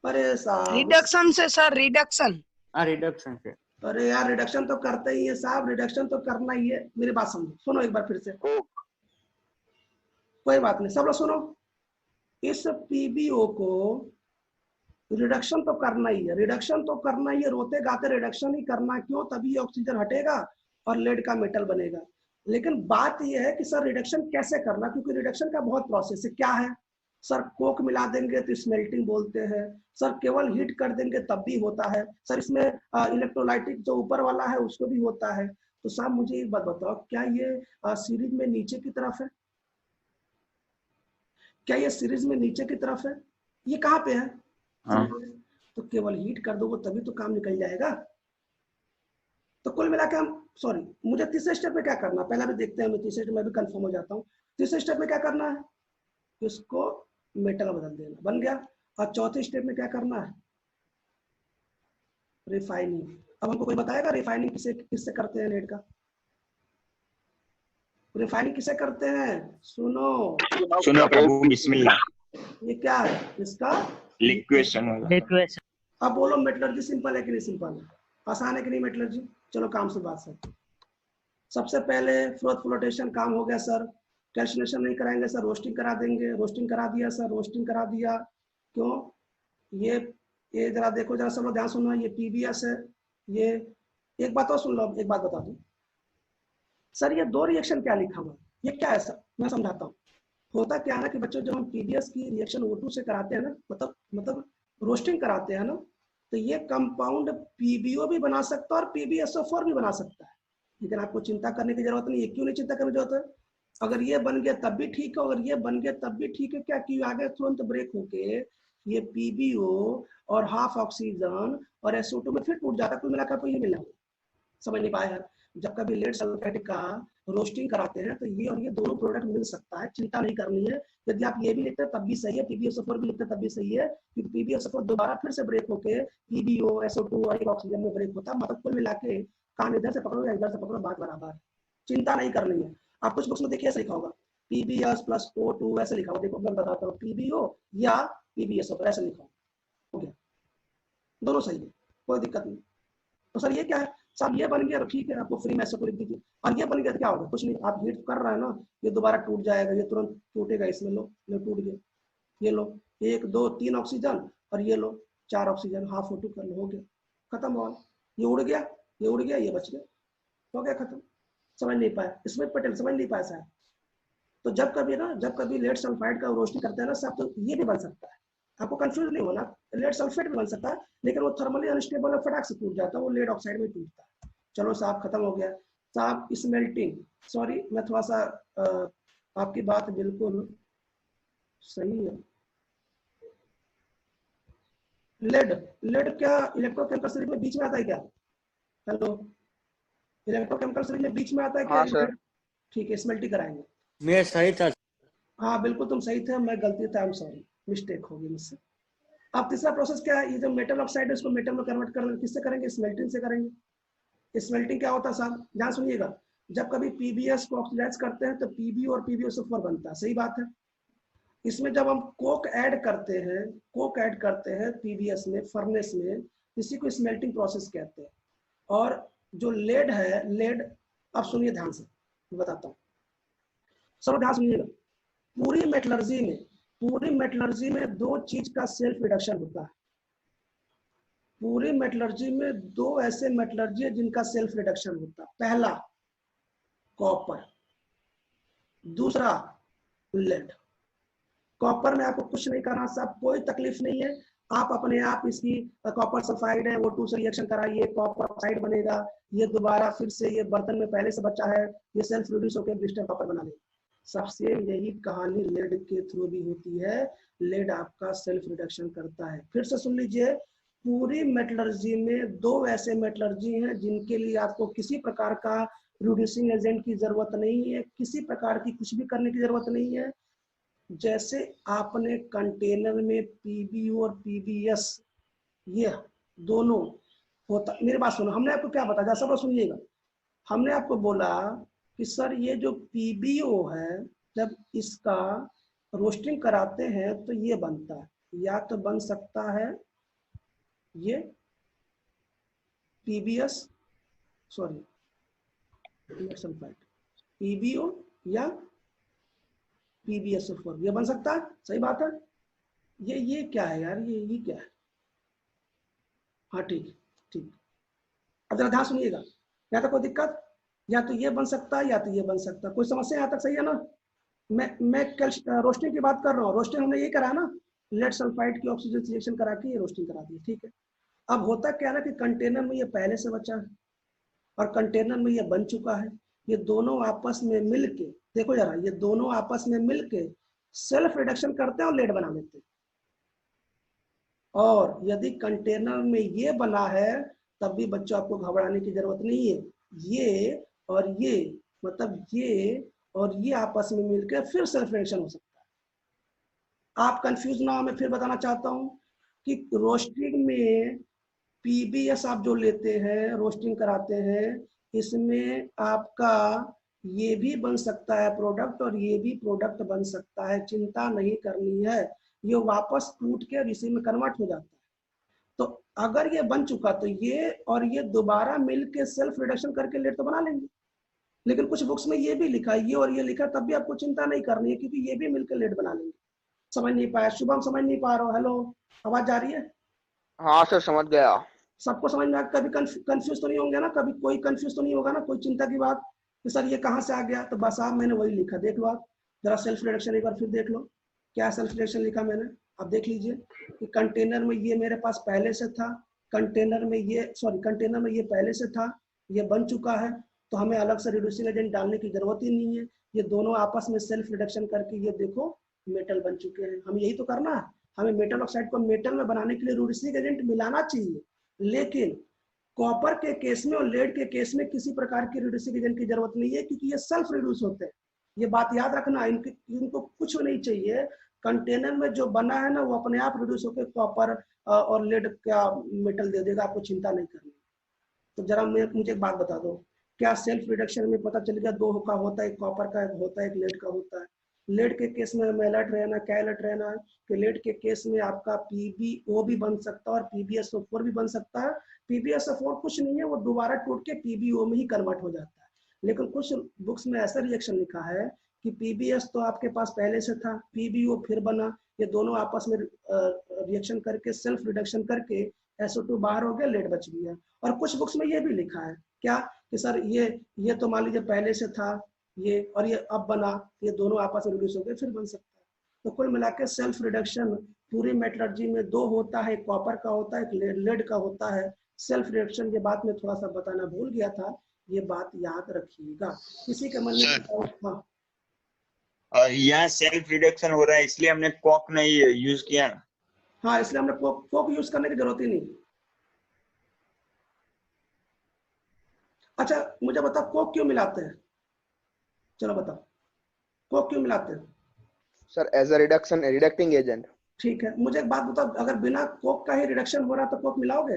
Speaker 1: अरे साहब
Speaker 10: रिडक्शन से सर, रिडक्शन
Speaker 3: से।
Speaker 1: अरे यार रिडक्शन तो करते ही है साहब, रिडक्शन तो करना ही है। मेरी बात समझो, सुनो एक बार फिर से, कोई बात नहीं, सब लोग सुनो। इस पीबीओ को रिडक्शन तो करना ही है, रोते गाते रिडक्शन ही करना। क्यों? तभी ऑक्सीजन हटेगा और लेड का मेटल बनेगा। लेकिन बात यह है कि सर रिडक्शन कैसे करना, क्योंकि रिडक्शन का बहुत प्रोसेस है। क्या है सर? कोक मिला देंगे तो स्मेल्टिंग बोलते हैं। सर केवल हीट कर देंगे तब भी होता है। सर इसमें इलेक्ट्रोलाइटिक जो ऊपर वाला है उसको भी होता है। तो साहब मुझे एक बात बताओ, क्या ये सीरीज में नीचे की तरफ है? क्या ये सीरीज में नीचे की तरफ है? ये कहाँ पे है?
Speaker 6: हाँ।
Speaker 1: तो केवल हीट कर दो तभी तो काम निकल जाएगा। तो कुल मिलाकर हम, सॉरी मुझे तीसरे स्टेप में क्या करना, पहले भी देखते हैं, मैं तीसरे स्टेप में भी कंफर्म हो जाता हूँ। तीसरे स्टेप में क्या करना है? इसको मेटल बदल देना, बन गया। और चौथे स्टेप में क्या करना है? रिफाइनिंग। अब हमको कोई बताएगा रिफाइनिंग किससे करते हैं? लेड का रिफाइनिंग किसे करते हैं? सुनो
Speaker 6: प्रभु, बिस्मिल्लाह।
Speaker 1: ये क्या है? इसका
Speaker 6: लिक्वेशन होगा।
Speaker 1: अब बोलो मेटलर्जी सिंपल है कि नहीं सिंपल है? आसान है कि नहीं मेटलर्जी? चलो काम से बात सर। सबसे पहले फोर्थ फ्लोटेशन काम हो गया सर। कैल्सिनेशन नहीं कराएंगे सर, रोस्टिंग करा देंगे। रोस्टिंग करा दिया सर, रोस्टिंग करा दिया। क्यों? ये जरा देखो, जरा सब लोग ध्यान सुनना, ये पीबीएस है। ये एक बात और सुन लो, एक बात बता दूं सर, ये 2 रिएक्शन क्या लिखा हुआ, ये क्या है सर? मैं समझाता हूँ। होता क्या है ना कि बच्चों जब हम पीबीएस की रिएक्शन O2 से कराते हैं ना, मतलब रोस्टिंग कराते हैं ना, तो ये कंपाउंड पीबीओ भी बना सकता है और PbSO4 भी बना सकता है। लेकिन आपको चिंता करने की जरूरत नहीं है। क्यों नहीं चिंता करने की जरूरत है? अगर ये बन गया तब भी ठीक है, अगर ये बन गया तब भी ठीक है। क्या कि आगे तुरंत ब्रेक होके ये पीबीओ और हाफ ऑक्सीजन और SO2 में फिर टूट जाता है। कुल मिलाकर तो ये मिलना, समझ नहीं पाया है। जब कभी लेड सल्फेट का रोस्टिंग कराते हैं तो ये और ये दोनों प्रोडक्ट मिल सकता है, चिंता नहीं करनी है। यदि आप ये भी लिखते हैं तब भी सही है, PbSO4 भी लिखते हैं तब भी सही है, क्योंकि PbSO4 दोबारा फिर से ब्रेक होके PbO SO2 और एक ऑक्सीजन में ब्रेक होता है। मतलब कुल मिला के काम इधर से पकड़ो या इधर से पकड़ो, बात बराबर है, चिंता नहीं करनी है। आप कुछ बुक्स में देखिए ऐसे लिखा होगा PbS + O2 ऐसे लिखा होगा। देखो मैं बताता हूँ, PbO या PbSO4 ऐसे लिखा हो गया, दोनों सही है, कोई दिक्कत नहीं। तो सर ये क्या है? सब ये बन गया तो ठीक है, आपको फ्री में SO2 लिख दीजिए। और ये बन गया तो क्या होगा? कुछ नहीं, आप हीट कर रहे हैं ना, ये दोबारा टूट जाएगा, ये तुरंत टूटेगा। इसमें लो, ये टूट गया, ये लो 1 2 3 ऑक्सीजन और ये लो 4 ऑक्सीजन, हाफ O2 कर लो, हो गया, खत्म हुआ। ये उड़ गया, ये उड़ गया, ये बच गया, हो गया खत्म। समझ नहीं पाया स्मिथ पटेल? समझ नहीं पाया साहब? तो जब कभी लेड सल्फाइड का रोस्टिंग करते हैं ना साहब, तो ये भी बन सकता है, आपको कंफ्यूज नहीं होना। लेड सल्फेट भी बन सकता है, लेकिन वो थर्मली अनस्टेबल है, फटाक से टूट जाता है, वो लेड ऑक्साइड में टूटता है। चलो साहब खत्म हो गया। साहब स्मेल्टिंग, सॉरी मैं थोड़ा सा आपकी बात बिल्कुल सही है। लेड, लेड क्या इलेक्ट्रोकेमिकल सीरीज में बीच में आता है क्या? हेलो, इलेक्ट्रोकेमिकल सीरीज में बीच में आता है क्या?
Speaker 2: हाँ सर।
Speaker 1: ठीक है, स्मेल्टिंग कराएंगे।
Speaker 3: मैं सही था।
Speaker 1: हाँ बिल्कुल तुम सही थे, मैं गलती था, आई एम सॉरी, मिस्टेक हो गई मुझसे। अब तीसरा प्रोसेस क्या है? ये जो मेटल ऑक्साइड है उसको मेटल में कन्वर्ट करना किससे करेंगे? स्मेल्टिंग से करेंगे। स्मेल्टिंग क्या होता है साहब, ध्यान सुनिएगा, जब कभी पीबीएस को ऑक्सीडाइज करते हैं तो पीबी और पीबीएसओ4 बनता है, सही बात है। इसमें जब हम कोक ऐड करते हैं पीबीएस में, फर्नेस में, इसी को स्मेल्टिंग प्रोसेस कहते हैं। और जो लेड है, लेड, अब सुनिए ध्यान से, मैं बताता हूँ, सब ध्यान सुनिएगा। पूरी मेटलर्जी में दो चीज का सेल्फ रिडक्शन होता है। पूरी मेटलर्जी में दो ऐसे मेटलर्जी है जिनका सेल्फ रिडक्शन होता है। पहला कॉपर, दूसरा लेड। कॉपर में आपको कुछ नहीं करना साहब, कोई तकलीफ नहीं है, आप अपने आप इसकी कॉपर सल्फाइड है O2 से रिएक्शन कराइए, कॉपर ऑक्साइड बनेगा, ये दोबारा फिर से ये बर्तन में पहले से बचा है, ये सेल्फ रिड्यूस होकर ब्लिस्टर कॉपर बना लेगा। सबसे यही कहानी लेड के थ्रू भी होती है, लेड आपका सेल्फ रिडक्शन करता है। फिर से सुन लीजिए, पूरी मेटलर्जी में दो ऐसे मेटलर्जी हैं जिनके लिए आपको किसी प्रकार का रिड्यूसिंग एजेंट की जरूरत नहीं है, किसी प्रकार की कुछ भी करने की जरूरत नहीं है। जैसे आपने कंटेनर में पीबी और पीबीएस ये दोनों होता, मेरी बात सुनो, हमने आपको क्या बताया, सब सुनिएगा, हमने आपको बोला कि सर ये जो पीबीओ है जब इसका रोस्टिंग कराते हैं तो ये बनता है, या तो बन सकता है ये पीबीएस, सॉरी पीबीओ या पीबीएसओ4, ये बन सकता है, सही बात है। ये क्या है यार, ये क्या है? हाँ ठीक ठीक, अब जरा ध्यान सुनिएगा, या तो कोई दिक्कत, या तो ये बन सकता है या तो ये बन सकता है, कोई समस्या यहाँ तक सही है ना? मैं कल रोस्टिंग की बात कर रहा हूँ, रोस्टिंग हमने ये करा ना, लेड सल्फाइड की ऑक्सीजन रिएक्शन करा के ये रोस्टिंग करा दी, ठीक है। अब होता क्या ना कि कंटेनर में ये पहले से बचा है और कंटेनर में ये बन चुका है, ये दोनों आपस में मिलके, देखो जरा, ये दोनों आपस में मिलके सेल्फ रिडक्शन करते हैं और लेड बना लेते हैं। और यदि कंटेनर में ये बना है तब भी बच्चों आपको घबराने की जरूरत नहीं है, ये और ये, मतलब ये और ये आपस में मिलकर फिर सेल्फ रिडक्शन हो सकता है। आप कंफ्यूज ना हो, मैं फिर बताना चाहता हूं कि रोस्टिंग में पीबीएस आप जो लेते हैं, रोस्टिंग कराते हैं, इसमें आपका ये भी बन सकता है प्रोडक्ट और ये भी प्रोडक्ट बन सकता है, चिंता नहीं करनी है, ये वापस टूट के इसी में कन्वर्ट हो जाता है। तो अगर ये बन चुका तो ये और ये दोबारा मिलके सेल्फ रिडक्शन करके लेड तो बना लेंगे, लेकिन कुछ बुक्स में ये भी लिखा है, ये और ये लिखा, तब भी आपको चिंता नहीं करनी है क्योंकि ये भी मिलकर लेड बना लेंगे। समझ नहीं पाया शुभम, समझ नहीं पा रहा हो? हेलो, आवाज जा रही है?
Speaker 2: हाँ सर समझ गया।
Speaker 1: सबको समझ में? कभी कंफ्यूज तो नहीं होंगे ना? कभी कोई कंफ्यूज तो नहीं होगा ना? कोई चिंता की बात कि सर ये कहाँ से आ गया? तो बस आप, मैंने वही लिखा, देख लो आप जरा सेल्फ रिडक्शन एक बार फिर देख लो, क्या सेल्फ रिडक्शन लिखा मैंने, आप देख लीजिए कि कंटेनर में ये मेरे पास पहले से था, कंटेनर में ये, सॉरी कंटेनर में ये पहले से था, ये बन चुका है, तो हमें अलग से रिड्यूसिंग एजेंट डालने की जरूरत ही नहीं है, ये दोनों आपस में सेल्फ रिडक्शन करके ये देखो मेटल बन चुके हैं। हमें यही तो करना है, हमें मेटल ऑक्साइड को मेटल में बनाने के लिए रिड्यूसिंग एजेंट मिलाना चाहिए, लेकिन कॉपर के केस में और लेड के केस में किसी प्रकार की रिड्यूसिंग एजेंट की जरूरत नहीं है क्योंकि ये सेल्फ रिड्यूस होते हैं। ये बात याद रखना, इनको कुछ नहीं चाहिए, कंटेनर में जो बना है ना वो अपने आप रिड्यूस होकर कॉपर और लेड का मेटल दे देगा, आपको चिंता नहीं करनी। तो जरा मुझे एक बात बता दो, क्या सेल्फ रिडक्शन में पता चल गया दो का होता है, एक कॉपर का होता है, एक लेड का होता है। लेड के केस में हमें अलर्ट रहना, क्या अलर्ट रहना है कि लेड के केस में आपका पीबीओ भी बन सकता है और पीबीएसओ4 भी बन सकता है। पीबीएसओ4 कुछ नहीं है, वो दोबारा टूट के पीबीओ में ही कन्वर्ट हो जाता है, लेकिन कुछ बुक्स में ऐसा रिएक्शन लिखा है कि पीबीएस तो आपके पास पहले से था, पीबीओ फिर बना, ये दोनों आपस में रिएक्शन करके सेल्फ रिडक्शन करके SO2 बाहर हो गया, लेड बच गया। और कुछ बुक्स में ये भी लिखा है क्या कि सर ये तो मान लीजिए पहले से था ये और ये अब बना, ये दोनों आपस में रिड्यूस हो गए फिर बन सकता है। तो कुल मिला के सेल्फ रिडक्शन पूरी मेटलर्जी में दो होता है, एक कॉपर का होता है, एक लेड का होता है। सेल्फ रिडक्शन के बाद में थोड़ा सा बताना भूल गया था ये बात याद रखिएगा। किसी के मन में हाँ
Speaker 6: यहाँ सेल्फ रिडक्शन हो रहा है इसलिए हमने कॉक नहीं यूज किया ना।
Speaker 1: हाँ, इसलिए हमने कोक यूज करने की जरूरत ही नहीं। अच्छा मुझे बताओ कोक क्यों मिलाते हैं? चलो बताओ कोक क्यों मिलाते हैं?
Speaker 2: Sir as a reducing agent.
Speaker 1: ठीक है, मुझे एक बात बताओ, अगर बिना कोक का ही रिडक्शन हो रहा तो कोक मिलाओगे?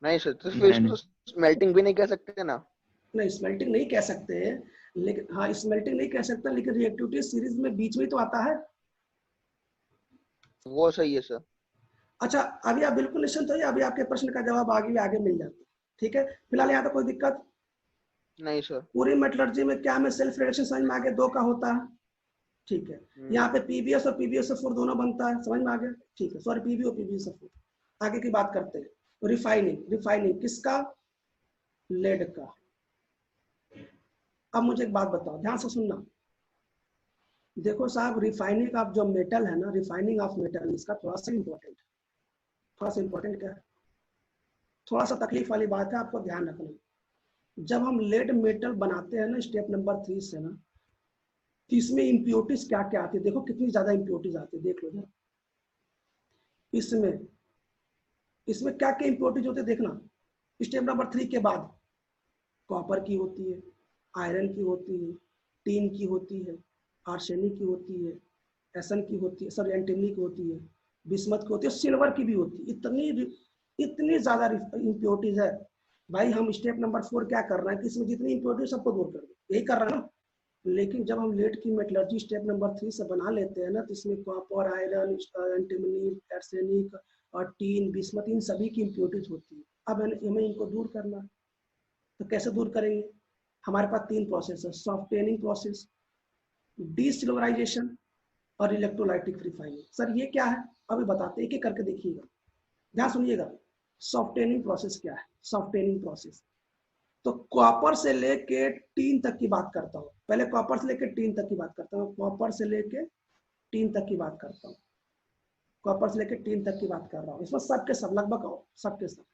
Speaker 2: नहीं सर, तो फिर इसको स्मेल्टिंग भी नहीं कह सकते ना।
Speaker 1: नहीं स्मेल्टिंग नहीं कह सकते, लेकिन हाँ स्मेल्टिंग नहीं कह सकते, लेकिन रिएक्टिविटी सीरीज में बीच में तो आता है।
Speaker 2: वो सही है सर।
Speaker 1: अच्छा अभी आप बिल्कुल निश्चिंत होइए, अभी आपके प्रश्न का जवाब आगे मिल जाता है। ठीक है, फिलहाल यहाँ तो कोई दिक्कत
Speaker 2: नहीं सर।
Speaker 1: पूरी मेटलर्जी में क्या हमें सेल्फ रिडक्शन समझ में आ गया, 2 का होता है। ठीक है, यहाँ पे पीबीएस और पीबीएसओ4 दोनों बनता है, समझ में आ गया। ठीक है, सॉरी पीबी और पीबीएसओ4। आगे की बात करते हैं। रिफाइनिंग किसका? लेड का। अब मुझे एक बात बताओ, ध्यान से सुनना। देखो साहब, रिफाइनिंग ऑफ जो मेटल है ना, रिफाइनिंग ऑफ मेटल, इसका थोड़ा सा इंपॉर्टेंट क्या है, थोड़ा सा तकलीफ वाली बात है, आपको ध्यान रखना। जब हम लेड मेटल बनाते हैं ना स्टेप नंबर 3 से ना, तो इसमें इम्प्योरिटीज क्या क्या आती है, देखो कितनी ज्यादा इम्प्योरिटीज आती है, देख लो जरा। इसमें क्या क्या इम्प्योरिटीज होती है देखना। स्टेप नंबर 3 के बाद कॉपर की होती है, आयरन की होती है, टीन की होती है, आर्सेनिक की होती है, एसन की होती है, सॉरी एंटीमनी की होती है, बिस्मथ की होती है, सिल्वर की भी होती है। इतनी ज्यादा इम्प्योरिटीज है भाई। हम स्टेप नंबर 4 क्या कर रहे हैं कि इसमें जितनी इम्प्योरिटी सबको दूर कर दो, यही कर रहे हैं ना। लेकिन जब हम लेड की मेटलर्जी स्टेप नंबर 3 से बना लेते हैं ना, तो इसमें कॉपर, आयरन, एंटीमनी, आर्सेनिक और टीन, बिस्मथ, इन सभी की इम्प्योरिटीज होती है। अब हमें इनको दूर करना है, तो कैसे दूर करेंगे? हमारे पास 3 प्रोसेस है, सॉफ्टनिंग प्रोसेस, डीसिल्वराइजेशन और इलेक्ट्रोलाइटिक रिफाइनिंग। सर ये क्या है? अभी बताते, एक एक करके देखिएगा, ध्यान सुनिएगा। सॉफ्टनिंग प्रोसेस क्या है? सॉफ्टनिंग प्रोसेस तो कॉपर से लेके टीन तक की बात करता हूँ। पहले कॉपर से लेके टीन तक की बात करता हूँ, कॉपर से लेके टीन तक की बात करता हूँ, कॉपर से लेके टीन तक की बात कर रहा हूँ। इसमें सबके सब, लगभग सबके सब।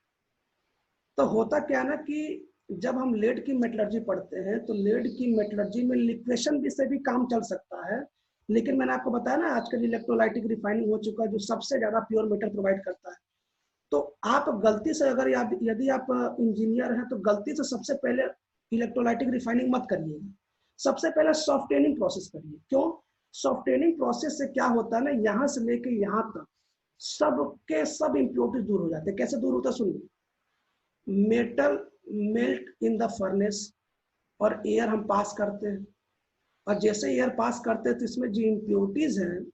Speaker 1: तो होता क्या ना कि जब हम लेड की मेटलर्जी पढ़ते हैं, तो लेड की मेटलर्जी में लिक्वेशन भी से भी काम चल सकता है। लेकिन मैंने आपको बताया ना, आजकल इलेक्ट्रोलाइटिक रिफाइनिंग हो चुका है, जो सबसे ज्यादा प्योर मेटल प्रोवाइड करता है। तो आप गलती से, अगर यदि आप इंजीनियर हैं, तो गलती से सबसे पहले इलेक्ट्रोलाइटिक रिफाइनिंग मत करिएगा। सबसे पहले सॉफ्टनिंग प्रोसेस करिए। क्यों? सॉफ्टनिंग प्रोसेस से क्या होता है ना, यहाँ से लेके यहाँ तक सबके सब इम्प्योरिटीज दूर हो जाते हैं। कैसे दूर होता है सुनिए। Metal melt in the furnace और एयर हम पास करते हैं, और जैसे एयर पास करते हैं तो इसमें जो इम्प्योरिटीज हैं,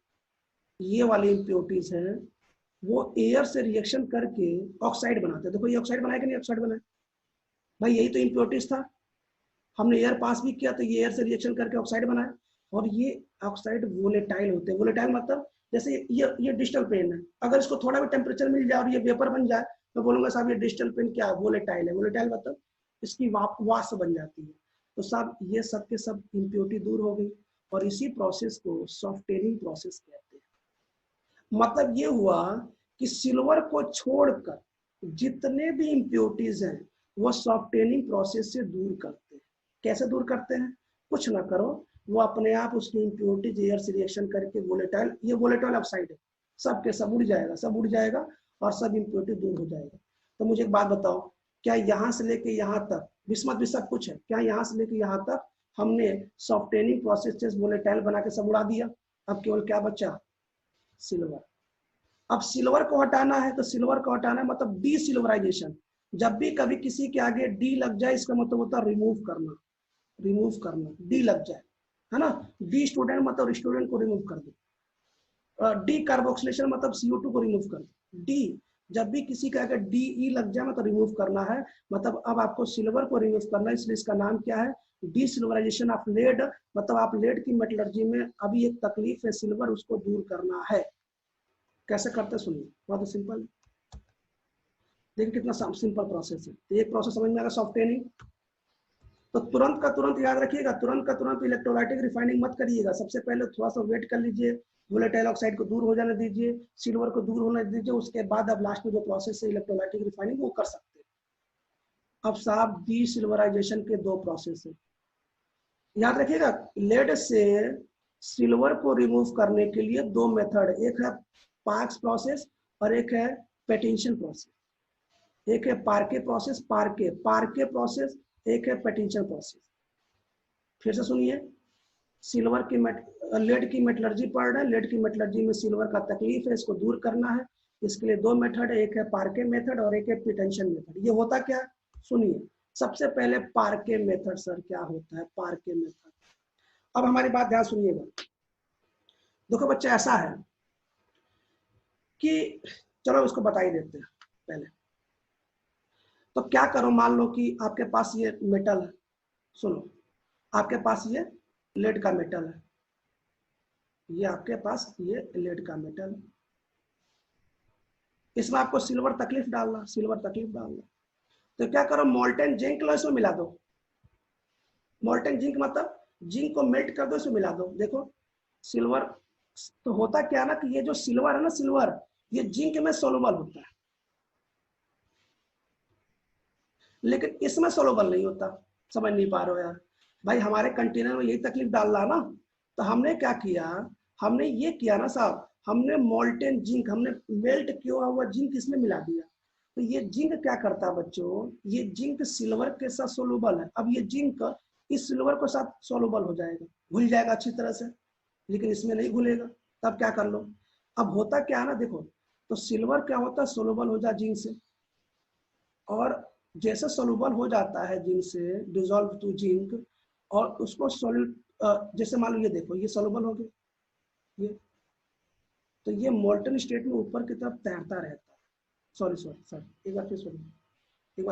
Speaker 1: ये वाली इम्प्योरिटीज हैं, वो एयर से रिएक्शन करके ऑक्साइड बनाते हैं। देखो ये ऑक्साइड बनाया कि नहीं ऑक्साइड बनाया भाई, यही तो इम्प्योरिटीज था। हमने एयर पास भी किया तो ये एयर से रिएक्शन करके ऑक्साइड बनाया, और ये ऑक्साइड वोलेटाइल होते हैं। वोलेटाइल मतलब जैसे ये डिजिटल पेन है, अगर इसको थोड़ा भी टेम्परेचर मिल जाए और ये वेपर बन जाए, तो बोलूंगा साहब ये डिजिटल पेन क्या है? वोलेटाइल है। वोलेटाइल मतलब इसकी वाष्प बन जाती है। तो साहब ये सब के सब इम्प्योरिटी दूर हो गई, और इसी प्रोसेस को सॉफ्टनिंग प्रोसेस कहते हैं। मतलब ये हुआ कि सिल्वर को छोड़कर जितने भी इम्प्योरिटीज हैं, वो सॉफ्टनिंग प्रोसेस से दूर करते हैं। कैसे दूर करते हैं? कुछ ना करो, वो अपने आप उसकी इम्प्योरिटीज एयर से रिएक्शन करके वोलेटाइल, ये वोलेटाइल ऑक्साइड है, सब के सब उड़ जाएगा, सब उड़ जाएगा और सब इम्प्योरिटी दूर हो जाएगा। तो मुझे एक बात बताओ, क्या यहाँ से लेके यहाँ तक, बिस्मथ भी सब कुछ है, क्या यहाँ से लेके यहाँ तक हमने सॉफ्टनिंग प्रोसेस से वोलेटाइल बना के सब उड़ा दिया? अब केवल क्या बचा? सिल्वर। अब सिल्वर को हटाना है, तो सिल्वर को हटाना है मतलब डीसिल्वराइजेशन। जब भी कभी किसी के आगे डी लग जाए, इसका मतलब होता है रिमूव करना, रिमूव करना। डी लग जाए, है ना, डी स्टूडेंट मतलब स्टूडेंट को रिमूव कर दो। डी कार्बोक्सिलेशन मतलब CO2 को रिमूव कर दो। डी, जब भी किसी का अगर DE लग जाए मतलब रिमूव करना है, मतलब अब आपको सिल्वर को रिमूव करना है, इसलिए इसका नाम क्या है? डीसिल्वराइजेशन ऑफ लेड। मतलब आप लेड की मेटलर्जी में अभी एक तकलीफ है, सिल्वर, उसको दूर करना है। कैसे करते सुनिए, बहुत सिंपल। देखिए कितना सिंपल प्रोसेस है। एक प्रोसेस समझ में आएगा, सॉफ्टनिंग। तो तुरंत का तुरंत याद रखिएगा, तुरंत का तुरंत इलेक्ट्रोलाइटिक रिफाइनिंग मत करिएगा। सबसे पहले थोड़ा सा वेट कर लीजिए, वोलेटाइल ऑक्साइड को दूर हो जाने दीजिए, सिल्वर को दूर होने दीजिए, उसके बाद अब लास्ट में जो प्रोसेस है इलेक्ट्रोलाइटिक रिफाइनिंग वो कर सकते हैं। अब साहब डी सिल्वराइजेशन के दो प्रोसेस है, याद रखिएगा। लेड से सिल्वर को रिमूव करने के लिए दो मेथड, एक है पार्क्स प्रोसेस और एक है पेटिंशन प्रोसेस। एक है पार्के प्रोसेस, पार्के प्रोसेस, एक है पेटिंशन प्रोसेस। फिर से सुनिए, सिल्वर की लेड की मेटलर्जी पढ़ रहे हैं, लेड की मेटलर्जी में सिल्वर का तकलीफ है, इसको दूर करना है। इसके लिए दो मेथड है, एक है पार्के मेथड और एक है पेटिंशन मेथड। ये होता क्या, सुनिए। सबसे पहले पार्के मेथड, सर क्या होता है पार्के मेथड? अब हमारी बात ध्यान सुनिएगा। देखो बच्चे, ऐसा है कि चलो उसको बता ही देते हैं पहले। तो क्या करो, मान लो कि आपके पास ये मेटल है, सुनो, आपके पास ये लेड का मेटल है, ये आपके पास ये लेड का मेटल है। इसमें आपको सिल्वर तकलीफ डालना, सिल्वर तकलीफ डालना। तो क्या करो, मोल्टेन जिंक लो, इसमें मिला दो। मोल्टेन जिंक मतलब जिंक को मेल्ट कर दो, इसमें मिला दो। देखो सिल्वर, तो होता क्या ना कि ये जो सिल्वर है ना, सिल्वर ये जिंक में सोलुबल होता है, लेकिन इसमें सोलुबल नहीं होता। समझ नहीं पा रहे हो यार भाई, हमारे कंटेनर में यही तकलीफ डाल रहा ना। तो हमने क्या किया, हमने ये किया ना साहब, हमने मोल्टेन जिंक, हमने मेल्ट किया हुआ जिंक इसमें मिला दिया। तो ये जिंक क्या करता है बच्चों, ये जिंक सिल्वर के साथ सोलुबल है। अब ये जिंक इस सिल्वर के साथ सोलुबल हो जाएगा, घुल जाएगा अच्छी तरह से, लेकिन इसमें नहीं घुलेगा। तब क्या कर लो, अब होता क्या है ना, देखो तो सिल्वर क्या होता है, सोलुबल हो जाए जिंक से, और जैसे सोलुबल हो जाता है जिंक से, डिजोल्व टू जिंक, और उसको सॉल्यूट, जैसे मान लो ये देखो, ये सोलुबल हो गया ये, तो ये मोल्टन स्टेट में ऊपर की तरफ तैरता रहता है। सॉरी एक बार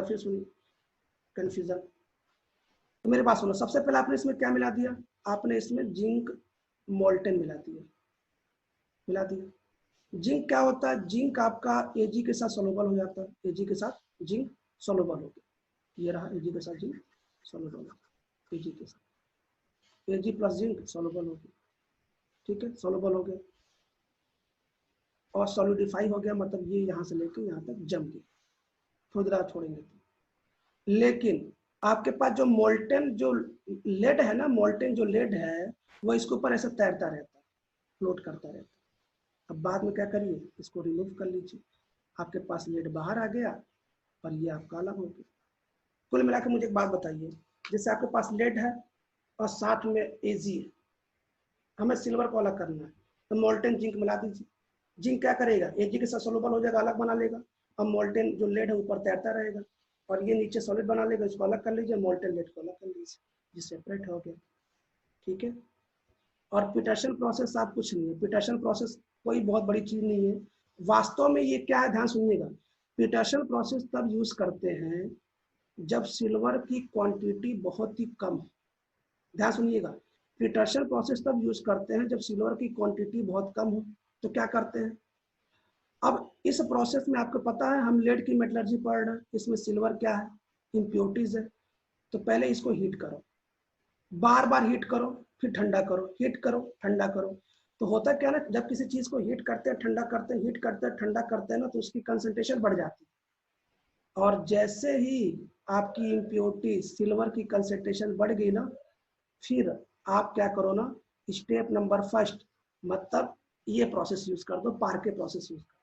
Speaker 1: फिर सुनिए, कंफ्यूजन। तो मेरे पास सुनो, सबसे पहले आपने इसमें क्या मिला दिया, आपने इसमें जिंक मोल्टेन मिला दिया। जिंक क्या होता है, जिंक आपका एजी के साथ सोलुबल हो जाता है, एजी के साथ जिंक सोलुबल हो गया, ये रहा एजी के साथ जिंक सोलुबल हो गया, एजी के साथ एजी प्लस जिंक सोलुबल हो गया, ठीक है, सोलुबल हो गया और सॉलिडिफाई हो गया, मतलब ये यहाँ से लेके यहाँ तक जम गया, थोड़ी देर छोड़ेंगे तो। लेकिन आपके पास जो मोल्टेन जो लेड है ना, मोल्टेन जो लेड है वो इसके ऊपर ऐसे तैरता रहता है, फ्लोट करता रहता है। अब बाद में क्या करिए, इसको रिमूव कर लीजिए, आपके पास लेड बाहर आ गया और ये आपका अलग हो गया। कुल मिलाकर मुझे एक बात बताइए, जैसे आपके पास लेड है और साथ में एजी है, हमें सिल्वर को अलग करना है, तो मोल्टेन जिंक मिला दीजिए। जिंक क्या करेगा, एजी के साथ सोलुबल हो जाएगा, अलग बना लेगा। अब मोल्टेन जो लेड है ऊपर तैरता रहेगा और ये नीचे सॉलिड बना लेगा, इसको अलग कर लीजिए, मोल्टेन लेड को अलग कर लीजिए, जिससे सेपरेट हो गया, ठीक है। और पीटरसन प्रोसेस आप कुछ नहीं है, पीटरसन प्रोसेस कोई बहुत बड़ी चीज नहीं है वास्तव में। ये क्या है, ध्यान सुनिएगा, पीटरसन प्रोसेस तब यूज करते हैं जब सिल्वर की क्वांटिटी बहुत ही कम हो। ध्यान सुनिएगा, पीटरसन प्रोसेस तब यूज करते हैं जब सिल्वर की क्वांटिटी बहुत कम हो। तो क्या करते हैं, अब इस प्रोसेस में आपको पता है हम लेड की मेटलर्जी पढ़ रहे हैं, इसमें सिल्वर क्या है, इम्प्योरिटीज है। तो पहले इसको हीट करो, बार बार हीट करो, फिर ठंडा करो, हीट करो ठंडा करो। तो होता क्या ना, जब किसी चीज को हीट करते हैं, ठंडा करते हैं, हीट करते हैं, ठंडा करते हैं ना, तो उसकी कंसंट्रेशन बढ़ जाती है। और जैसे ही आपकी इम्प्योरिटी सिल्वर की कंसंट्रेशन बढ़ गई ना, फिर आप क्या करो ना, स्टेप नंबर फर्स्ट, मतलब ये प्रोसेस यूज कर दो, पार्के प्रोसेस यूज कर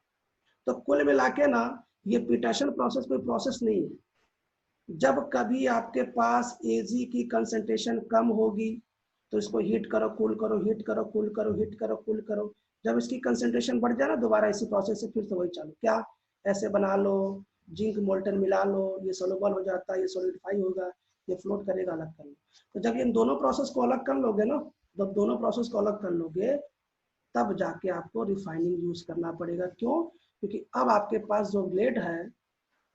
Speaker 1: दो। तो कुल मिला के ना, ये पीटरसन प्रोसेस कोई प्रोसेस नहीं है। जब कभी आपके पास एजी की कंसंट्रेशन कम होगी तो इसको हीट करो, कूल करो, हीट करो, कूल करो, हीट करो, कूल करो। जब इसकी कंसंट्रेशन बढ़ जाए ना, दोबारा इसी प्रोसेस से फिर से वही चालू, क्या ऐसे बना लो, जिंक मोल्टन मिला लो, ये सोलुबल हो जाता है, ये सॉलिडिफाई होगा, ये फ्लोट करेगा, अलग कर लो। तो जब इन दोनों प्रोसेस को अलग कर लोगे ना, जब दोनों प्रोसेस को अलग कर लोगे तब जाके आपको रिफाइनिंग यूज करना पड़ेगा। क्यों, क्योंकि अब आपके पास जो लेड है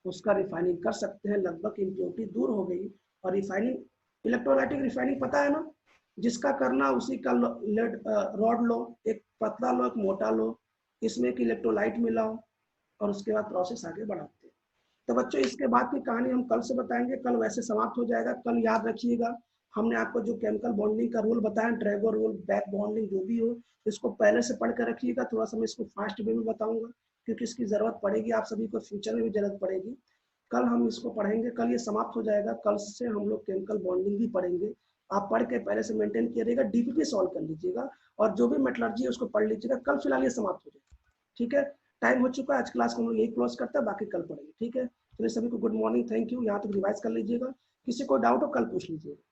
Speaker 1: उसका रिफाइनिंग कर सकते हैं, लगभग इम्प्योरिटी दूर हो गई। और रिफाइनिंग, इलेक्ट्रोलाइटिक रिफाइनिंग पता है ना, जिसका करना उसी का लेड रॉड लो, एक पतला लो, एक मोटा लो, इसमें एक इलेक्ट्रोलाइट मिलाओ और उसके बाद प्रोसेस आगे बढ़ाते हैं। तो बच्चों इसके बाद की कहानी हम कल से बताएंगे, कल वैसे समाप्त हो जाएगा। कल याद रखिएगा, हमने आपको जो केमिकल बॉन्डिंग का रूल बताया, ड्रैगो रूल, बैक बॉन्डिंग, जो भी हो, इसको पहले से पढ़ कर रखिएगा। थोड़ा सा मैं इसको फास्ट वे में बताऊंगा क्योंकि इसकी जरूरत पड़ेगी, आप सभी को फ्यूचर में भी जरूरत पड़ेगी। कल हम इसको पढ़ेंगे, कल ये समाप्त हो जाएगा। कल से हम लोग केमिकल बॉन्डिंग भी पढ़ेंगे। आप पढ़ के पहले से मेंटेन किया रहेगा, डीपीपी सॉल्व कर लीजिएगा और जो भी मेटलर्जी है उसको पढ़ लीजिएगा। कल फिलहाल ये समाप्त हो जाएगा, ठीक है। टाइम हो चुका है, आज क्लास को हम लोग यही क्लोज करते हैं, बाकी कल पढ़ेंगे, ठीक है। चलिए सभी को गुड मॉर्निंग, थैंक यू। यहाँ तक रिवाइज कर लीजिएगा, किसी को डाउट हो कल पूछ लीजिएगा।